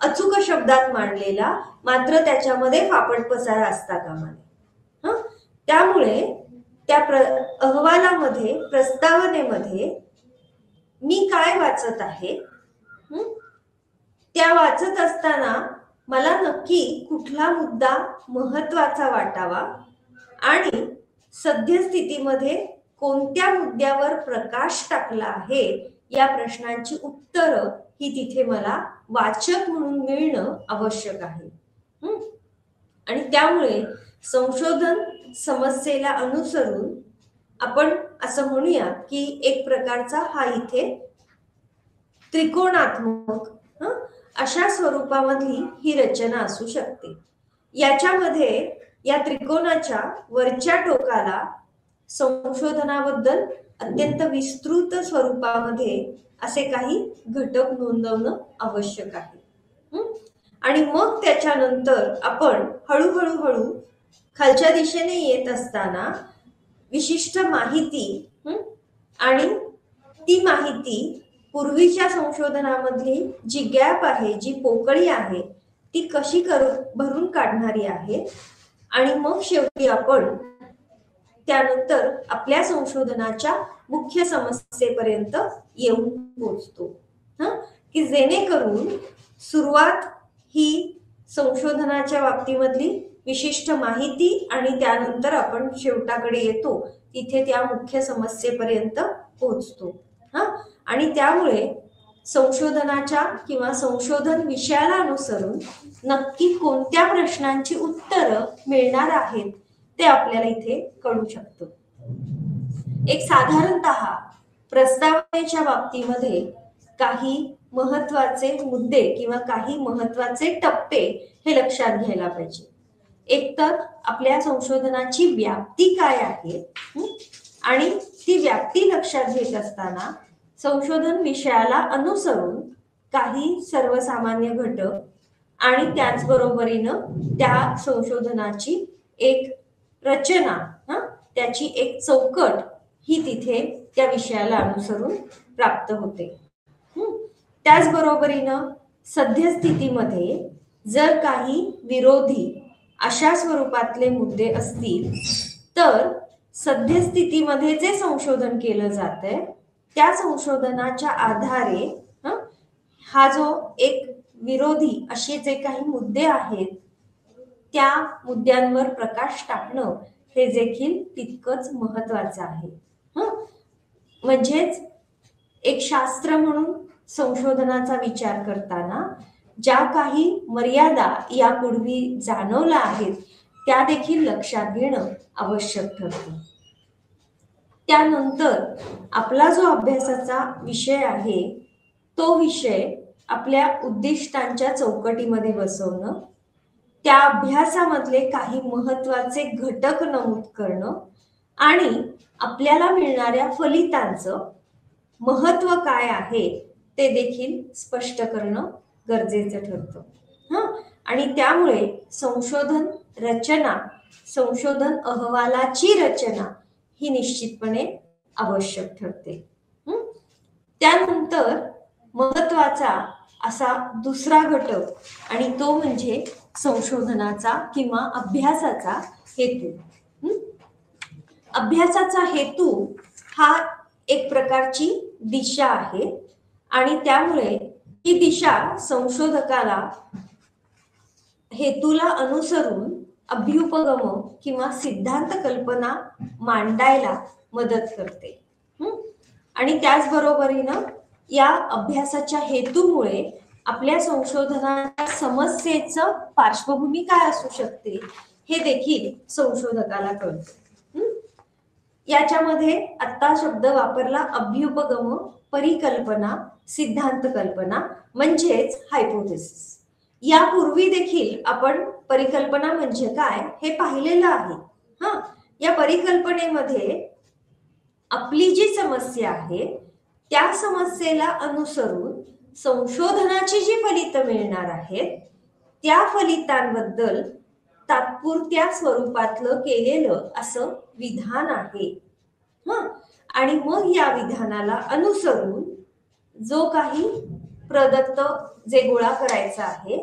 अचूक शब्दात मांडलेला मात्र त्याच्यामध्ये फापट पसारा असता कामा नये. त्यामुळे त्या अहवालामध्ये प्रस्तावनेमध्ये मी काय वाचत आहे, त्या वाचत असताना मला नक्की कुठला मुद्दा महत्वाचा वाटावा आणि सद्यस्थितीमध्ये कोणत्या मुद्द्यावर प्रकाश टाकला आहे या प्रश्नांची उत्तरं ही तिथे मला वाचक म्हणून मिळणं आवश्यक आहे. आणि त्यामुळे संशोधन समस्येला अनुसरून आपण असं म्हणूया की एक प्रकारचा हा इथे त्रिकोणात्मक अशा स्वरूपामधली ही रचना असू शकते. याच्यामध्ये या त्रिकोणाच्या वरच्या टोकाला संशोधनाबद्दल अत्यंत विस्तृत स्वरूपामध्ये असे काही घटक नोंदवणं आवश्यक आहे. आणि मग त्याच्यानंतर आपण हळूहळू खालच्या दिशेने येत असताना विशिष्ट माहिती आणि ती माहिती पूर्वीच्या संशोधनामधली जी गॅप आहे, जी पोकळी आहे ती कशी भरून काढणारी आहे. आणि मग शेवटी आपण त्यानंतर आपल्या संशोधनाच्या मुख्य समस्येपर्यंत येऊन पोहोचतो की जेणेकरून सुरुवात ही संशोधनाच्या बाबतीमधली विशिष्ट माहिती आणि त्यानंतर आपण शेवटाकडे येतो तिथे त्या मुख्य समस्येपर्यंत पोहोचतो. आणि त्यामुळे संशोधनाच्या किंवा संशोधन विषयाला अनुसरून नक्की कोणत्या प्रश्नांची उत्तरं मिळणार आहेत ते आपल्याला इथे कळू शकतं. एक साधारणतः प्रस्तावनेच्या बाबतीमध्ये काही महत्वाचे मुद्दे किंवा काही महत्वाचे टप्पे हे लक्षात घ्यायला पाहिजे. एकतर आपल्या संशोधनाची व्याप्ती काय आहे आणि ती व्याप्ती लक्षात घेत असताना संशोधन विषयाला अनुसरून काही सर्वसामान्य घटक आणि त्याचबरोबरीनं त्या संशोधनाची एक रचना, त्याची एक चौकट ही तिथे त्या विषयाला अनुसरून प्राप्त होते. त्याचबरोबरीनं सद्यस्थितीमध्ये जर काही विरोधी अशा स्वरूपातले मुद्दे असतील तर सद्यस्थितीमध्ये जे संशोधन केलं जातंय त्या संशोधनाच्या आधारे हा जो एक विरोधी असे जे काही मुद्दे आहेत त्या मुद्द्यांवर प्रकाश टाकणं हे देखील तितकंच महत्वाचं आहे. म्हणजेच एक शास्त्र म्हणून संशोधनाचा विचार करताना ज्या काही मर्यादा यापूर्वी जाणवल्या आहेत त्या देखील लक्षात घेणं आवश्यक ठरतं. त्यानंतर आपला जो अभ्यासाचा विषय आहे तो विषय आपल्या उद्दिष्टांच्या चौकटीमध्ये बसवणं, त्या अभ्यासामधले काही महत्वाचे घटक नमूद करणं आणि आपल्याला मिळणाऱ्या फलितांचं महत्व काय आहे ते देखील स्पष्ट करणं गरजेचं ठरतं. आणि त्यामुळे संशोधन रचना, संशोधन अहवालाची रचना ही निश्चितपणे आवश्यक ठरते. त्यानंतर महत्वाचा असा दुसरा घटक आणि तो म्हणजे संशोधनाचा किंवा अभ्यासाचा हेतू. अभ्यासाचा हेतू हा एक प्रकारची दिशा आहे आणि त्यामुळे ही दिशा संशोधकाला हेतूला अनुसरून अभ्युपगम किंवा सिद्धांत कल्पना मांडायला मदत करते. आणि त्याचबरोबरीनं या अभ्यासाच्या हेतूमुळे आपल्या संशोधनाच्या समस्येचं पार्श्वभूमी काय असू शकते हे देखील संशोधकाला कळतं. याच्यामध्ये आता शब्द वापरला अभ्युपगम, परिकल्पना, सिद्धांत कल्पना म्हणजेच हायपोथेसिस. यापूर्वी देखील आपण परिकल्पना म्हणजे काय हे पाहिलेलं आहे. या परिकल्पनेमध्ये आपली जी समस्या आहे त्या समस्येला अनुसरून संशोधनाची जी फलितं मिळणार आहेत त्या फलितांबद्दल तात्पुरत्या स्वरूपातलं केलेलं असं विधान आहे. आणि मग या विधानाला अनुसरून जो काही प्रदत्त जे गोळा करायचा आहे,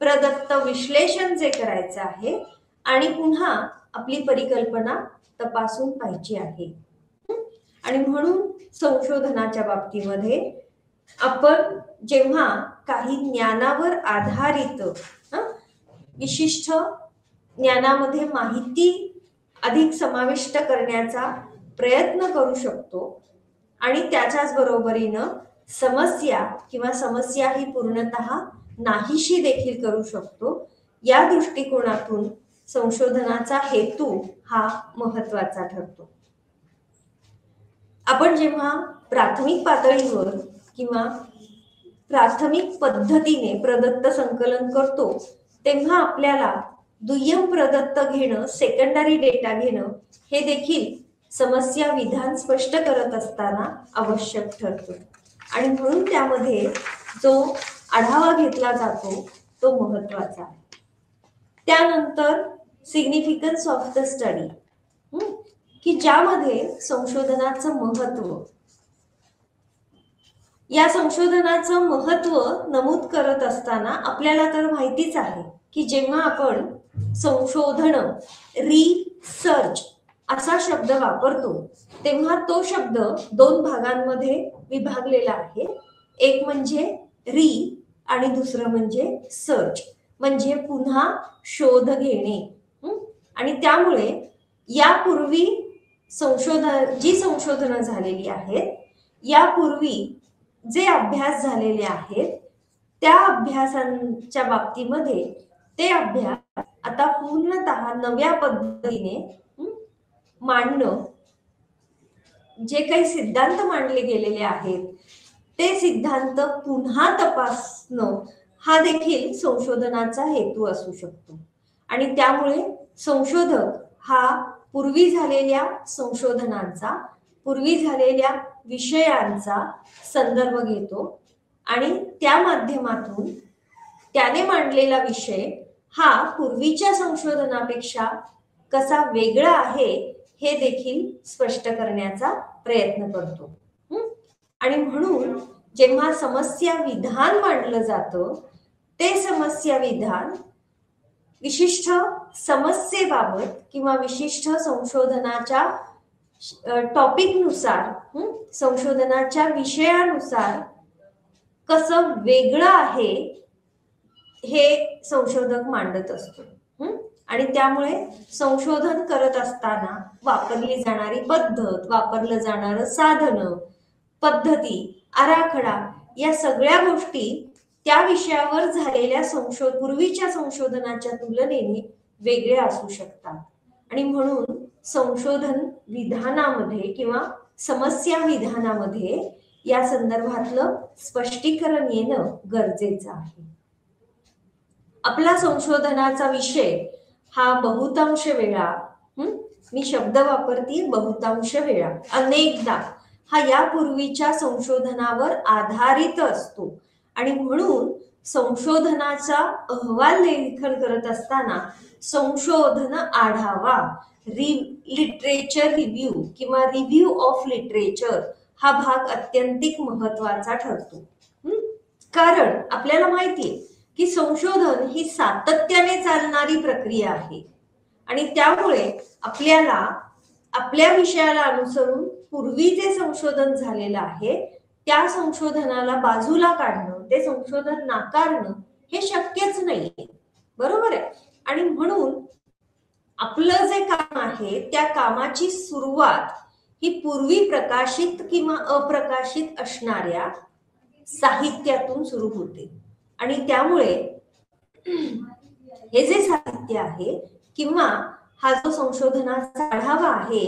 प्रदत्त विश्लेषण जे करायचं आहे आणि पुन्हा आपली परिकल्पना तपासून पाहिजे आहे. आणि म्हणून संशोधनाच्या बाबतीमध्ये आपण जेव्हा काही ज्ञानावर आधारित विशिष्ट ज्ञानामध्ये माहिती अधिक समाविष्ट करण्याचा प्रयत्न करू शकतो आणि त्याच्याच बरोबरीनं समस्या किंवा समस्या ही पूर्णतः नाहीशी देखील करू शकतो. या दृष्टिकोनातून संशोधनाचा हेतू हा महत्वाचा ठरतो. आपण जेव्हा प्राथमिक पातळीवर किंवा प्राथमिक पद्धतीने प्रदत्त संकलन करतो तेव्हा आपल्याला दुय्यम प्रदत्त घेणं, सेकंडरी डेटा घेणं हे देखील समस्या विधान स्पष्ट करत असताना आवश्यक ठरतं. आणि म्हणून त्यामध्ये जो आढावा घेतला जातो तो महत्वाचा आहे. त्यानंतर सिग्निफिकन्स ऑफ द स्टडी, की ज्यामध्ये संशोधनाचं महत्व, या संशोधनाचं महत्व नमूद करत असताना आपल्याला तर माहितीच आहे की जेव्हा आपण संशोधन, रिसर्च असा शब्द वापरतो तेव्हा तो शब्द दोन भागांमध्ये विभागलेला आहे. एक म्हणजे री आणि दुसरं म्हणजे सर्च, म्हणजे पुन्हा शोध घेणे. आणि त्यामुळे यापूर्वी जी संशोधनं झालेली आहेत यापूर्वी जे अभ्यास झालेले आहेत त्या अभ्यासांच्या बाबतीमध्ये ते अभ्यास आता पूर्णतः नव्या पद्धतीने मांडणं, जे काही सिद्धांत मांडले गेलेले आहेत ते सिद्धांत पुन्हा तपासणं हा देखील संशोधनाचा हेतू असू शकतो. आणि त्यामुळे संशोधक हा पूर्वी झालेल्या संशोधनांचा, पूर्वी झालेल्या विषयांचा संदर्भ घेतो आणि त्या माध्यमातून त्याने मांडलेला विषय हा पूर्वीच्या संशोधनापेक्षा कसा वेगळा आहे हे देखील स्पष्ट करण्याचा प्रयत्न करतो. आणि म्हणून जेव्हा समस्या विधान मांडलं जातं ते समस्या विधान विशिष्ट समस्येबाबत किंवा विशिष्ट संशोधनाच्या टॉपिकनुसार, संशोधनाच्या विषयानुसार कसं वेगळं आहे हे संशोधक मांडत असतो. आणि त्यामुळे संशोधन करत असताना वापरली जाणारी पद्धत, वापरलं जाणारं साधन, पद्धती, आराखडा या सगळ्या गोष्टी त्या विषयावर झालेल्या पूर्वीच्या संशोधनाच्या तुलनेने वेगळ्या असू शकतात. आणि म्हणून संशोधन विधानामध्ये किंवा समस्या विधानामध्ये या संदर्भातलं स्पष्टीकरण येणं गरजेचं आहे. आपला संशोधनाचा विषय हा बहुतांश वेळा, मी शब्द वापरते बहुतांश वेळा, अनेकदा हा यापूर्वीच्या संशोधनावर आधारित असतो. आणि म्हणून संशोधनाचा अहवाल लेखन करत असताना संशोधन आढावा, लिटरेचर रिव्ह्यू किंवा रिव्ह्यू ऑफ लिटरेचर हा भाग अत्यंतिक महत्वाचा ठरतो. कारण आपल्याला माहितीये की संशोधन ही सातत्याने चालणारी प्रक्रिया आहे आणि त्यामुळे आपल्याला आपल्या विषयाला अनुसरून पूर्वी जे संशोधन झालेलं आहे त्या संशोधनाला बाजूला काढणं, ते संशोधन नाकारणं हे शक्यच नाहीये. बरोबर आहे. आणि म्हणून आपलं जे काम आहे त्या कामाची सुरुवात ही पूर्वी प्रकाशित किंवा अप्रकाशित असणाऱ्या साहित्यातून सुरू होते. आणि त्यामुळे हे जे साहित्य आहे किंवा हा जो संशोधनाचा आढावा आहे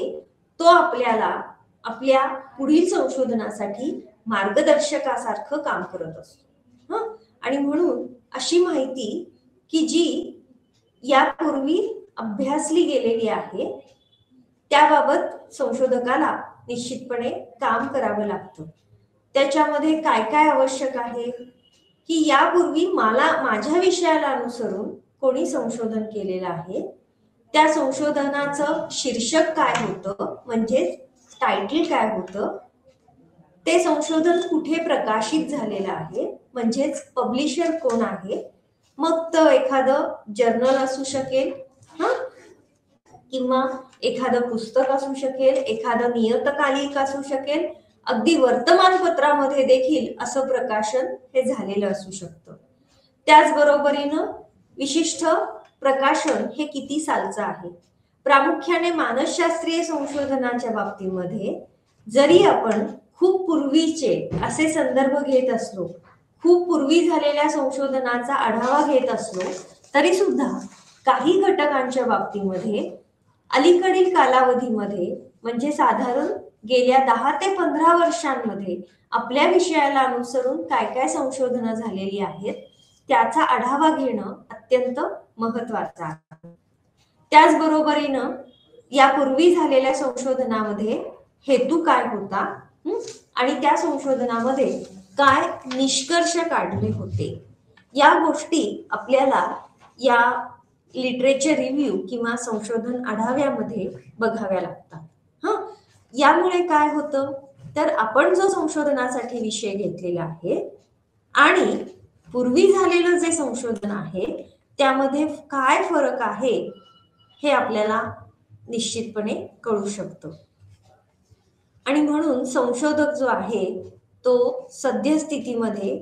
तो आपल्याला आपल्या पुढील संशोधनासाठी मार्गदर्शकासारखं काम करत असतो. आणि म्हणून अशी माहिती की जी यापूर्वी अभ्यासली गेलेली आहे त्याबाबत संशोधकाला निश्चितपणे काम करावं लागतं. त्याच्यामध्ये काय काय आवश्यक आहे की यापूर्वी माझ्या विषयाला अनुसरून कोणी संशोधन केलेलं आहे, त्या संशोधनाचं शीर्षक काय होतं, म्हणजे टायटल काय होतं, ते संशोधन कुठे प्रकाशित झालेलं आहे, म्हणजेच पब्लिशर कोण आहे, मग तर एखादं जर्नल असू शकेल किंवा एखादं पुस्तक असू शकेल, एखादं नियतकालिक असू शकेल, अगदी वर्तमानपत्रामध्ये देखील असं प्रकाशन हे झालेलं असू शकतं. त्याचबरोबरीनं विशिष्ट प्रकाशन हे किती सालचं आहे. प्रामुख्याने मानसशास्त्रीय संशोधनाच्या बाबतीमध्ये जरी आपण खूप पूर्वीचे असे संदर्भ घेत असलो, खूप पूर्वी झालेल्या संशोधनाचा आढावा घेत असलो तरी सुद्धा काही घटकांच्या बाबतीमध्ये अलीकडील कालावधीमध्ये म्हणजे साधारण गेल्या 10 ते 15 वर्षांमध्ये आपल्या विषयाला अनुसरून काय काय संशोधनं झालेली आहेत त्याचा आढावा घेणं अत्यंत महत्वाचं आहे. त्याचबरोबरीनं यापूर्वी झालेल्या संशोधनामध्ये हेतू काय होता आणि त्या संशोधनामध्ये काय निष्कर्ष काढले होते या गोष्टी आपल्याला या लिटरेचर रिव्ह्यू किंवा संशोधन आढाव्यामध्ये बघाव्या लागतात. यामुळे काय होतं तर आपण जो संशोधनासाठी विषय घेतलेला आहे आणि पूर्वी झालेलं जे संशोधन आहे त्यामध्ये काय फरक आहे हे आपल्याला निश्चितपणे कळू शकतं. आणि म्हणून संशोधक जो आहे तो सद्यस्थितीमध्ये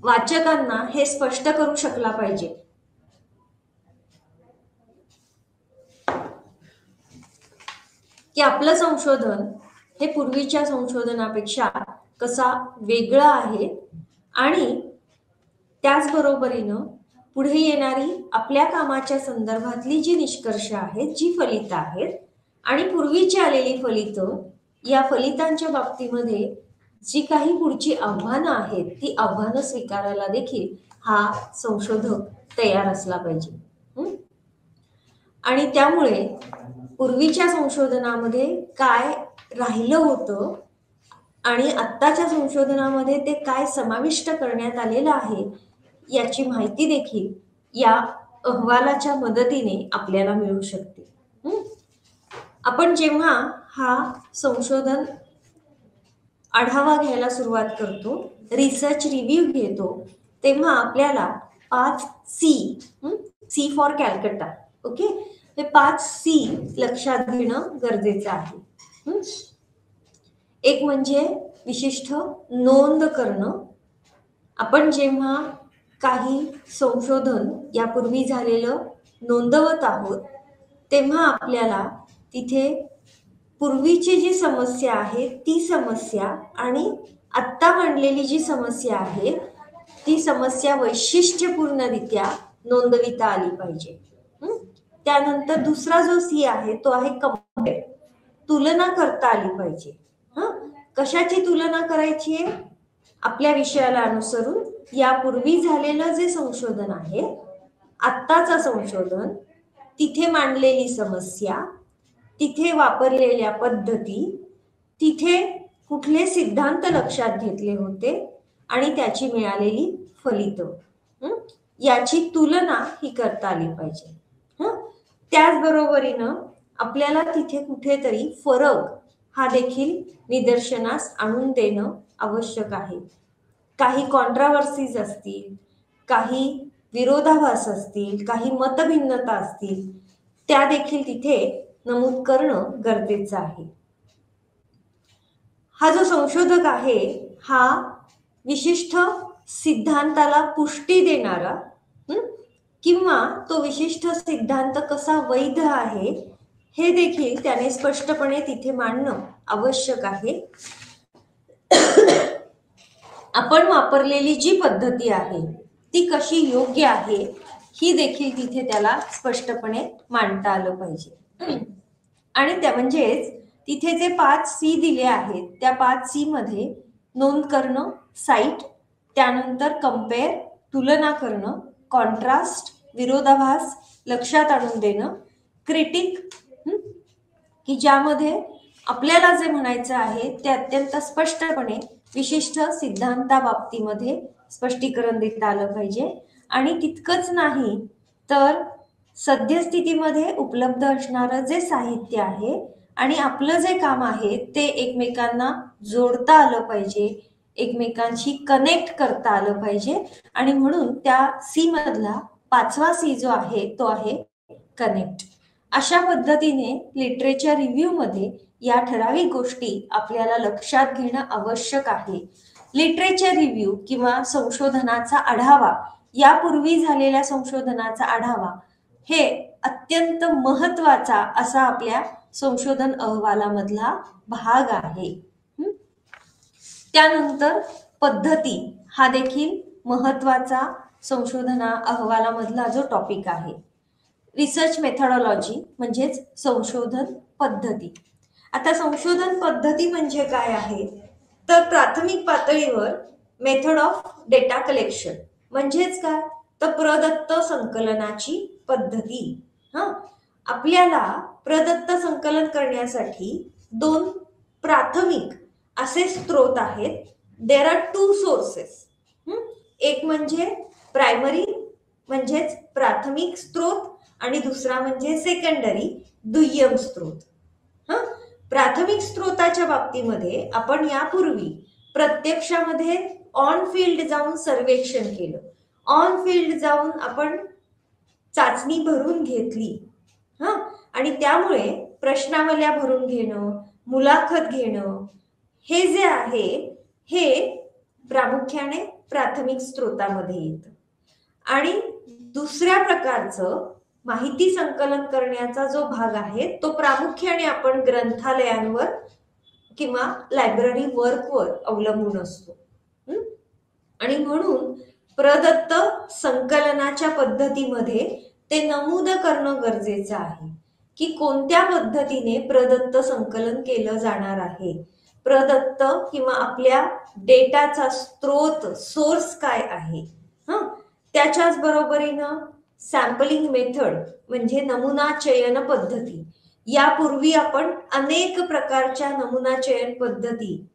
वाचकांना हे स्पष्ट करू शकला पाहिजे की आपलं संशोधन हे पूर्वीच्या संशोधनापेक्षा कसा वेगळं आहे आणि त्याचबरोबरीनं पुढे येणारी आपल्या कामाच्या संदर्भातली जी निष्कर्ष आहेत, जी फलितं आहेत आणि पूर्वीची आलेली फलितं, या फलितांच्या बाबतीमध्ये जी काही पुढची आव्हानं आहेत ती आव्हानं स्वीकारायला देखील हा संशोधक तयार असला पाहिजे. आणि त्यामुळे पूर्वीच्या संशोधनामध्ये काय राहिलं होतं आणि आत्ताच्या संशोधनामध्ये ते काय समाविष्ट करण्यात आलेलं आहे याची माहिती देखील या अहवालाच्या मदतीने आपल्याला मिळू शकते. आपण जेव्हा हा संशोधन आढावा घ्यायला सुरुवात करतो, रिसर्च रिव्ह्यू घेतो, तेव्हा आपल्याला 5C, सी फॉर कॅलकट्टा, ओके, हे 5C लक्षात घेणं गरजेचं आहे. एक म्हणजे विशिष्ट नोंद करणं. आपण जेव्हा काही संशोधन यापूर्वी झालेलं नोंदवत आहोत तेव्हा आपल्याला तिथे पूर्वीची जी समस्या आहे ती समस्या आणि आत्ता मांडलेली जी समस्या आहे ती समस्या वैशिष्ट्यपूर्णरित्या नोंदविता आली पाहिजे. त्यानंतर दुसरा जो सी आहे तो आहे कंपेअर, तुलना करता आली पाहिजे. कशाची तुलना करायची आहे? आपल्या विषयाला अनुसरून यापूर्वी झालेलं जे संशोधन आहे, आत्ताचं संशोधन, तिथे मांडलेली समस्या, तिथे वापरलेल्या पद्धती, तिथे कुठले सिद्धांत लक्षात घेतले होते आणि त्याची मिळालेली फलितं, याची तुलना ही करता आली पाहिजे. त्याचबरोबरीनं आपल्याला तिथे कुठेतरी फरक हा देखील निदर्शनास आणून देणं आवश्यक आहे. काही कॉन्ट्रावर्सीज असतील, काही विरोधाभास असतील, काही मतभिन्नता असतील, त्या देखील तिथे नमूद करणं गरजेचं आहे. हा जो संशोधक आहे हा विशिष्ट सिद्धांताला पुष्टी देणारा किंवा तो विशिष्ट सिद्धांत कसा वैध आहे हे देखील त्याने स्पष्टपणे तिथे मांडणं आवश्यक आहे. आपण वापरलेली जी पद्धती आहे ती कशी योग्य आहे ही देखील तिथे त्याला स्पष्टपणे मांडता आलं पाहिजे. आणि त्या म्हणजेच तिथे जे 5C दिले आहेत त्या 5C मध्ये नोंद करणं, साईट, त्यानंतर कंपेअर, तुलना करणं, कॉन्ट्रास्ट, विरोधाभास लक्षात आणून देणं, क्रिटिक, की ज्यामध्ये आपल्याला जे म्हणायचं आहे ते अत्यंत स्पष्टपणे विशिष्ट सिद्धांताबाबतीमध्ये स्पष्टीकरण देता आलं पाहिजे. आणि तितकंच नाही तर सद्यस्थितीमध्ये उपलब्ध असणारं जे साहित्य आहे आणि आपलं जे काम आहे ते एकमेकांना जोडता आलं पाहिजे, एकमेकांशी कनेक्ट करता आलं पाहिजे. आणि म्हणून त्या सी मधला 5वा सी जो आहे तो आहे कनेक्ट. अशा पद्धतीने लिटरेचर रिव्ह्यू मध्ये या ठराविक गोष्टी आपल्याला लक्षात घेणं आवश्यक आहे. लिटरेचर रिव्ह्यू किंवा संशोधनाचा आढावा, यापूर्वी झालेल्या संशोधनाचा आढावा हे अत्यंत महत्वाचा असा आपल्या संशोधन अहवालामधला भाग आहे. त्यानंतर पद्धती हा देखील महत्वाचा संशोधना अहवालामधला जो टॉपिक आहे. रिसर्च मेथडॉलॉजी म्हणजेच संशोधन पद्धती. आता संशोधन पद्धती म्हणजे काय आहे तर प्राथमिक पातळीवर मेथड ऑफ डेटा कलेक्शन म्हणजेच काय तर प्रदत्त संकलनाची पद्धती. आपल्याला प्रदत्त संकलन करण्यासाठी 2 प्राथमिक असे स्रोत आहेत. There are 2 sources. एक म्हणजे प्रायमरी म्हणजेच प्राथमिक स्रोत आणि दुसरा म्हणजे सेकंडरी दुय्यम स्रोत. प्राथमिक स्रोताच्या बाबतीमध्ये आपण यापूर्वी प्रत्यक्षामध्ये ऑन फील्ड जाऊन सर्वेक्षण केलं, ऑन फील्ड जाऊन आपण चाचणी भरून घेतली आणि त्यामुळे प्रश्नावल्या भरून घेणं, मुलाखत घेणं हे जे आहे हे प्रामुख्याने प्राथमिक स्रोतामध्ये येतं. आणि दुसऱ्या प्रकारचं माहिती संकलन करण्याचा जो भाग आहे तो प्रामुख्याने आपण ग्रंथालयांवर किंवा लायब्ररी वर्कवर अवलंबून असतो. आणि म्हणून प्रदत्त संकलनाच्या पद्धतीमध्ये ते नमूद करणं गरजेचं आहे की कोणत्या पद्धतीने प्रदत्त संकलन केलं जाणार आहे. प्रदत्त किंवा आपल्या डेटाचा स्रोत सोर्स काय आहे. त्याच्याच बरोबरीनं सॅम्पलिंग मेथड म्हणजे नमुना चयन पद्धती. यापूर्वी आपण अनेक प्रकारच्या नमुना चयन पद्धती,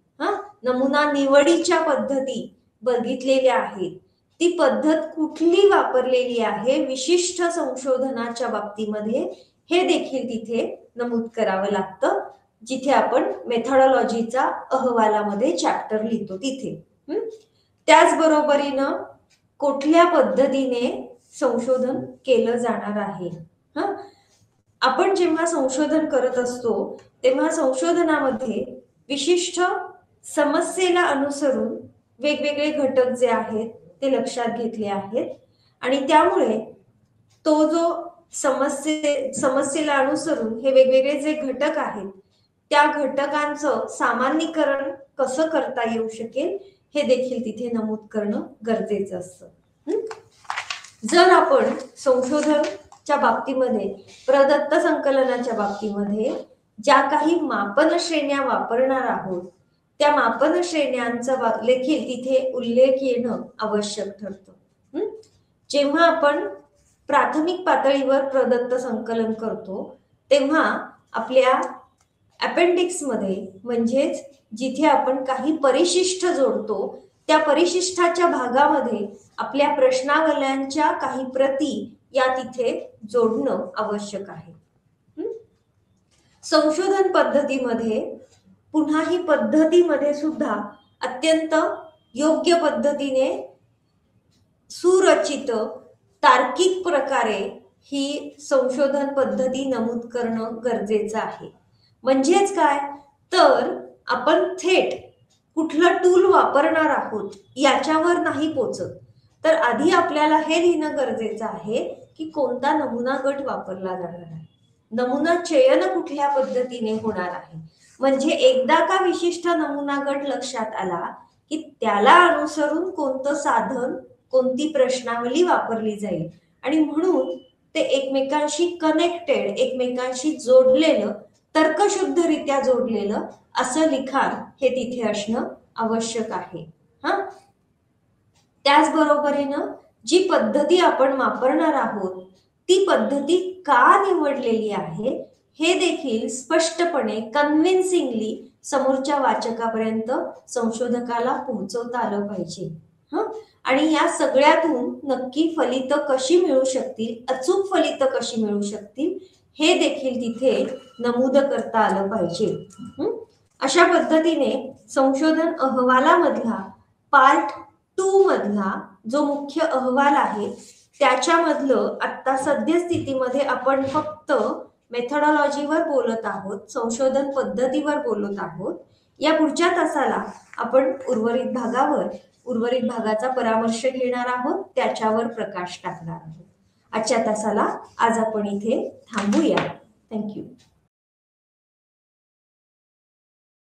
नमुना निवडीच्या पद्धती बघितलेल्या आहेत. ती पद्धत कुठली वापरलेली आहे विशिष्ट संशोधनाच्या बाबतीमध्ये हे देखील तिथे नमूद करावं लागतं, जिथे आपण मेथॉडॉलॉजीचा अहवालामध्ये चॅप्टर लिहितो तिथे. त्याचबरोबरीनं कुठल्या पद्धतीने संशोधन केलं जाणार आहे. आपण जेव्हा संशोधन करत असतो तेव्हा संशोधनामध्ये विशिष्ट समस्येला अनुसरून वेगवेगळे घटक जे आहेत ते लक्षात घेतले आहेत आणि त्यामुळे तो जो समस्येला अनुसरून हे वेगवेगळे जे घटक आहेत त्या घटकांचं सामान्यीकरण कसं करता येऊ शकेल हे देखील तिथे नमूद करणं गरजेचं असतं. जर आपण संशोधनच्या बाबतीमध्ये प्रदत्त संकलनाच्या बाबतीमध्ये ज्या काही मापन श्रेण्या वापरणार आहोत त्या मापन श्रेण्यांचा देखील तिथे उल्लेख येणं आवश्यक ठरतं. जेव्हा आपण प्राथमिक पातळीवर प्रदत्त संकलन करतो तेव्हा आपल्या अपेंडिक्स मध्ये म्हणजेच जिथे आपण काही परिशिष्ट जोडतो त्या परिशिष्टाच्या भागामध्ये आपल्या प्रश्नावल्यांच्या काही प्रती या तिथे जोडणं आवश्यक आहे. संशोधन पद्धतीमध्ये पुन्हा ही पद्धतीमध्ये सुद्धा अत्यंत योग्य पद्धतीने सुरचित तार्किक प्रकारे ही संशोधन पद्धती नमूद करणं गरजेचं आहे. म्हणजेच काय तर आपण थेट कुठलं टूल वापरणार आहोत याच्यावर नाही पोचत, तर आधी आपल्याला हे लिहिणं गरजेचं आहे की कोणता नमुना गट वापरला जाणार आहे, नमुना चयन कुठल्या पद्धतीने होणार आहे. म्हणजे एकदा का विशिष्ट नमुना गट लक्षात आला की त्याला अनुसरून कोणतं साधन कोणती प्रश्नावली वापरली जाईल आणि म्हणून ते एकमेकांशी कनेक्टेड एकमेकांशी जोडलेलं तर्कशुद्धरित्या जोडलेलं असं लिखाण हे तिथे असणं आवश्यक आहे. त्याचबरोबरीनं जी पद्धती आपण वापरणार आहोत ती पद्धती का निवडलेली आहे हे देखील स्पष्टपणे कन्व्हिन्सिंगली समोरच्या वाचकापर्यंत संशोधकाला पोहोचवता आलं पाहिजे. आणि या सगळ्यातून नक्की फलित कशी मिळू शकतील, अचूक फलित कशी मिळू शकतील हे देखील तिथे नमूद करता आलं पाहिजे. अशा पद्धतीने संशोधन अहवालामधला पार्ट 2 मधला जो मुख्य अहवाल आहे त्याच्यामधलं आता सद्यस्थितीमध्ये आपण फक्त मेथॉडॉलॉजीवर बोलत आहोत, संशोधन पद्धतीवर बोलत आहोत. या पुढच्या तासाला आपण उर्वरित भागाचा परामर्श घेणार आहोत, त्याच्यावर प्रकाश टाकणार आहोत. आजच्या तासाला आज आपण इथे थांबूया. थँक्यू.